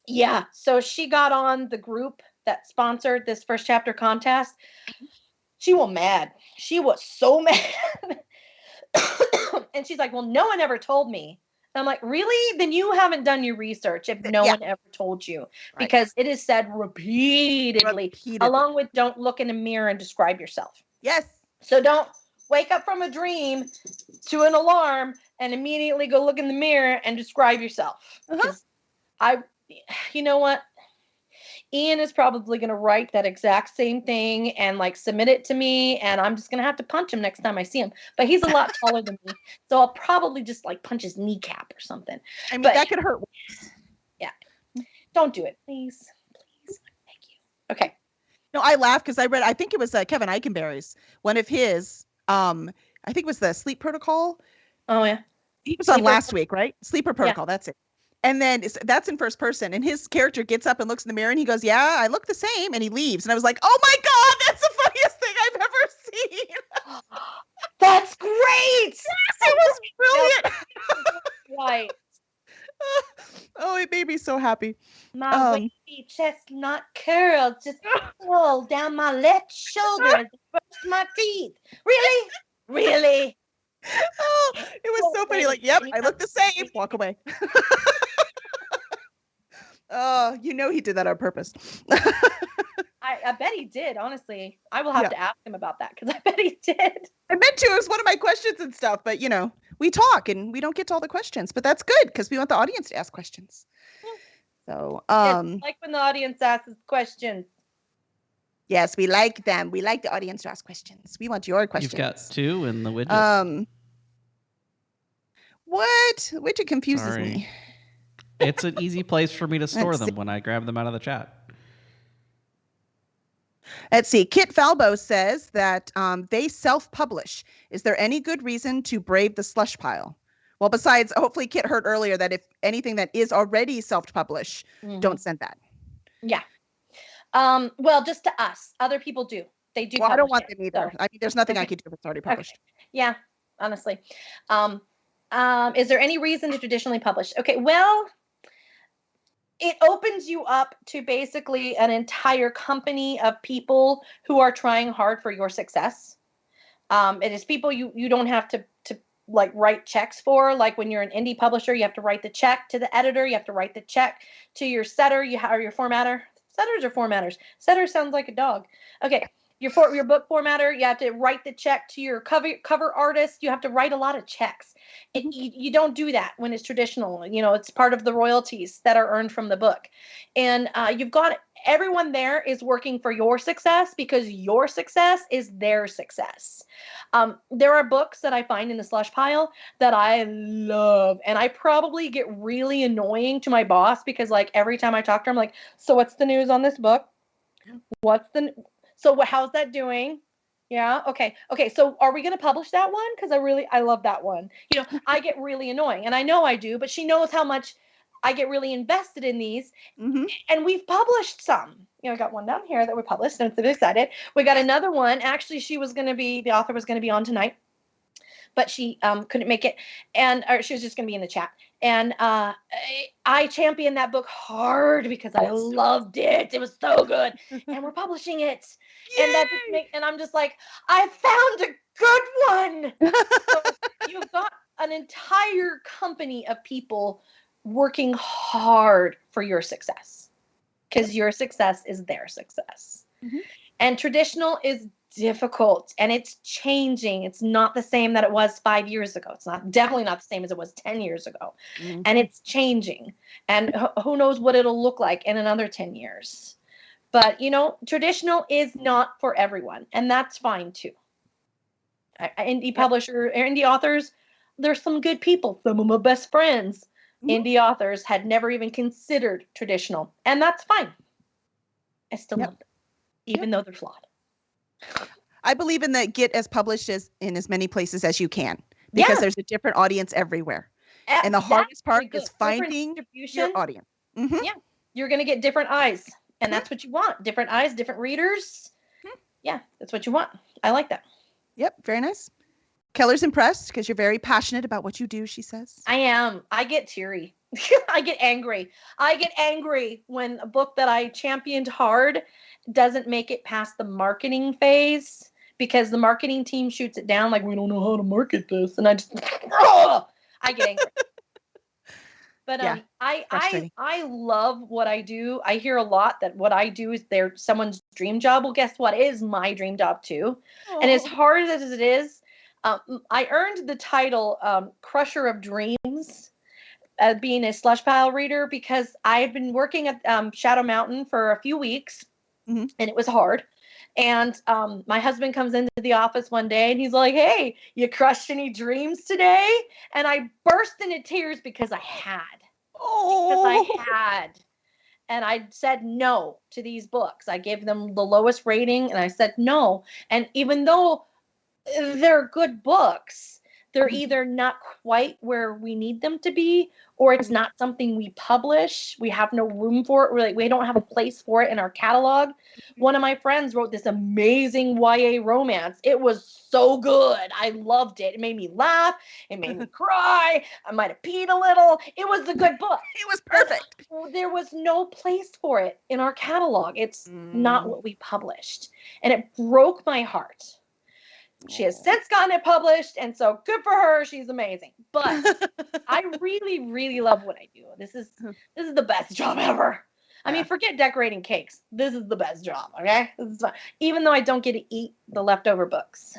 yeah, so she got on the group that sponsored this first chapter contest. She was mad. She was so mad. And she's like, well, no one ever told me. And I'm like, really? Then you haven't done your research if no one ever told you. Right. Because it is said repeatedly, along with don't look in a mirror and describe yourself. Yes. So don't wake up from a dream to an alarm and immediately go look in the mirror and describe yourself. Because you know what? Ian is probably going to write that exact same thing and like submit it to me, and I'm just going to have to punch him next time I see him. But he's a lot taller than me, so I'll probably just like punch his kneecap or something. I mean, but that could hurt worse. Yeah. Don't do it, please. Please. Thank you. Okay. No, I laugh because I think it was Kevin Eikenberry's, one of his, I think it was the Sleep Protocol. Oh, yeah. He was on last week, right? Sleeper Protocol, that's it. And then that's in first person, and his character gets up and looks in the mirror, and he goes, yeah, I look the same, and he leaves. And I was like, oh my God, that's the funniest thing I've ever seen. That's great. Yes, it was brilliant. Right. Oh, it made me so happy. My wavy chestnut curls just roll down my left shoulder and brush my teeth. Really? Really? Oh, it was so funny. Like, yep, I look the same. Walk away. Oh, he did that on purpose. I bet he did, honestly. I will have to ask him about that because I bet he did. I meant to. It was one of my questions and stuff, but we talk and we don't get to all the questions, but that's good because we want the audience to ask questions. So, it's like when the audience asks questions. Yes, we like them. We like the audience to ask questions. We want your questions. You've got 2 in the widget. What? Widget confuses me. It's an easy place for me to store them when I grab them out of the chat. Let's see. Kit Falbo says that they self-publish. Is there any good reason to brave the slush pile? Well, besides, hopefully Kit heard earlier that if anything that is already self-published, don't send that. Yeah. Well, just to us. Other people do. They do. Well, I don't want them either. So. I mean, there's nothing I could do if it's already published. Okay. Yeah, honestly. Is there any reason to traditionally publish? Okay, well, it opens you up to basically an entire company of people who are trying hard for your success. It is people you don't have to like write checks for. Like when you're an indie publisher, you have to write the check to the editor. You have to write the check to your setter. Or your formatter. Setters or formatters? Setter sounds like a dog. Okay. Your book formatter, you have to write the check to your cover artist. You have to write a lot of checks. You don't do that when it's traditional. It's part of the royalties that are earned from the book. And you've got everyone there is working for your success because your success is their success. There are books that I find in the slush pile that I love. And I probably get really annoying to my boss because like every time I talk to her, I'm like, so what's the news on this book? So how's that doing? Yeah. Okay. So are we going to publish that one? Because I love that one. I get really annoying, and I know I do, but she knows how much I get really invested in these. Mm-hmm. And we've published some. I got one down here that we published, and I'm so excited. We got another one. Actually, the author was going to be on tonight, but she couldn't make it, or she was just going to be in the chat. And I championed that book hard because I loved it. It was so good, and we're publishing it. Yay! And I'm just like, I found a good one. So you've got an entire company of people working hard for your success because your success is their success. Mm-hmm. And traditional is difficult and it's changing. It's not the same that it was 5 years ago. It's definitely not the same as it was 10 years ago. Mm-hmm. And it's changing. And who knows what it'll look like in another 10 years. But, traditional is not for everyone. And that's fine too. Indie publisher, indie authors, there's some good people. Some of my best friends, indie authors, had never even considered traditional. And that's fine. I still love them, even though they're flawed. I believe in that get as published in as many places as you can because there's a different audience everywhere. And the hardest part is finding your audience. Mm-hmm. Yeah. You're going to get different eyes. And that's what you want. Different eyes, different readers. Yeah, that's what you want. I like that. Yep. Very nice. Keller's impressed because you're very passionate about what you do, she says. I am. I get teary. I get angry. I get angry when a book that I championed hard doesn't make it past the marketing phase because the marketing team shoots it down like, we don't know how to market this. And I just, I get angry. But I love what I do. I hear a lot that what I do is someone's dream job. Well, guess what? It is my dream job too. Oh. And as hard as it is, I earned the title Crusher of Dreams being a Slushpile reader because I had been working at Shadow Mountain for a few weeks and it was hard. And my husband comes into the office one day and he's like, hey, you crushed any dreams today? And I burst into tears because I had. And I said no to these books. I gave them the lowest rating and I said no. And even though they're good books, they're either not quite where we need them to be, or it's not something we publish. We have no room for it. We don't have a place for it in our catalog. One of my friends wrote this amazing YA romance. It was so good. I loved it. It made me laugh. It made me cry. I might have peed a little. It was a good book. It was perfect. But there was no place for it in our catalog. It's not what we published. And it broke my heart. She has since gotten it published, and so good for her. She's amazing. But I really, really love what I do. This is the best job ever. I mean, forget decorating cakes. This is the best job, okay? Even though I don't get to eat the leftover books.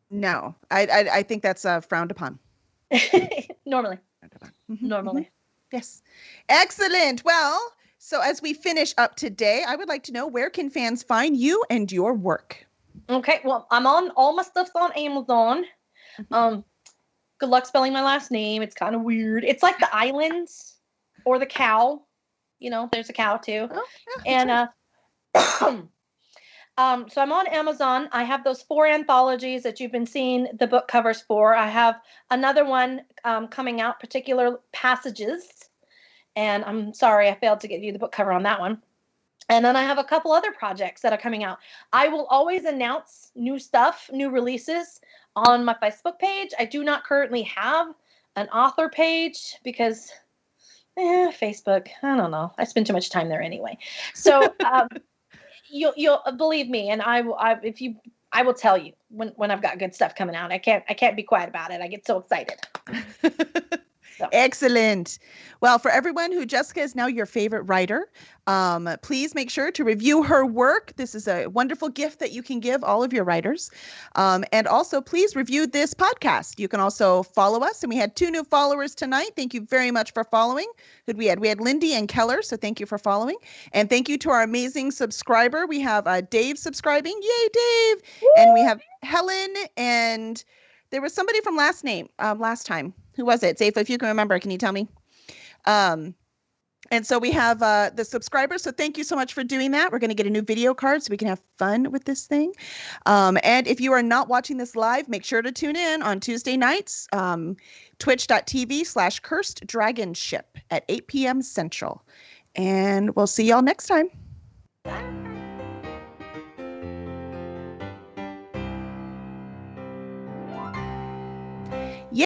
No, I think that's frowned upon. Normally. Normally. Yes. Excellent. Well, so as we finish up today, I would like to know, where can fans find you and your work? Okay, well, all my stuff's on Amazon. Good luck spelling my last name. It's kind of weird. It's like the islands or the cow. There's a cow too. Oh, yeah, and so I'm on Amazon. I have those 4 anthologies that you've been seeing the book covers for. I have another one coming out, Particular Passages. And I'm sorry I failed to get you the book cover on that one. And then I have a couple other projects that are coming out. I will always announce new stuff, new releases on my Facebook page. I do not currently have an author page because Facebook, I don't know. I spend too much time there anyway. So you'll believe me. And if you I will tell you when I've got good stuff coming out. I can't be quiet about it. I get so excited. So. Excellent. Well, for everyone who Jessica is now your favorite writer, please make sure to review her work. This is a wonderful gift that you can give all of your writers. And also, please review this podcast. You can also follow us. And we had 2 new followers tonight. Thank you very much for following. Who we had? We had Lindy and Keller. So thank you for following. And thank you to our amazing subscriber. We have Dave subscribing. Yay, Dave. Woo! And we have Helen, and there was somebody from last time. Who was it? Zayfa, if you can remember, can you tell me? And so we have the subscribers. So thank you so much for doing that. We're going to get a new video card so we can have fun with this thing. And if you are not watching this live, make sure to tune in on Tuesday nights, twitch.tv/curseddragonship at 8 p.m. Central. And we'll see y'all next time. Bye.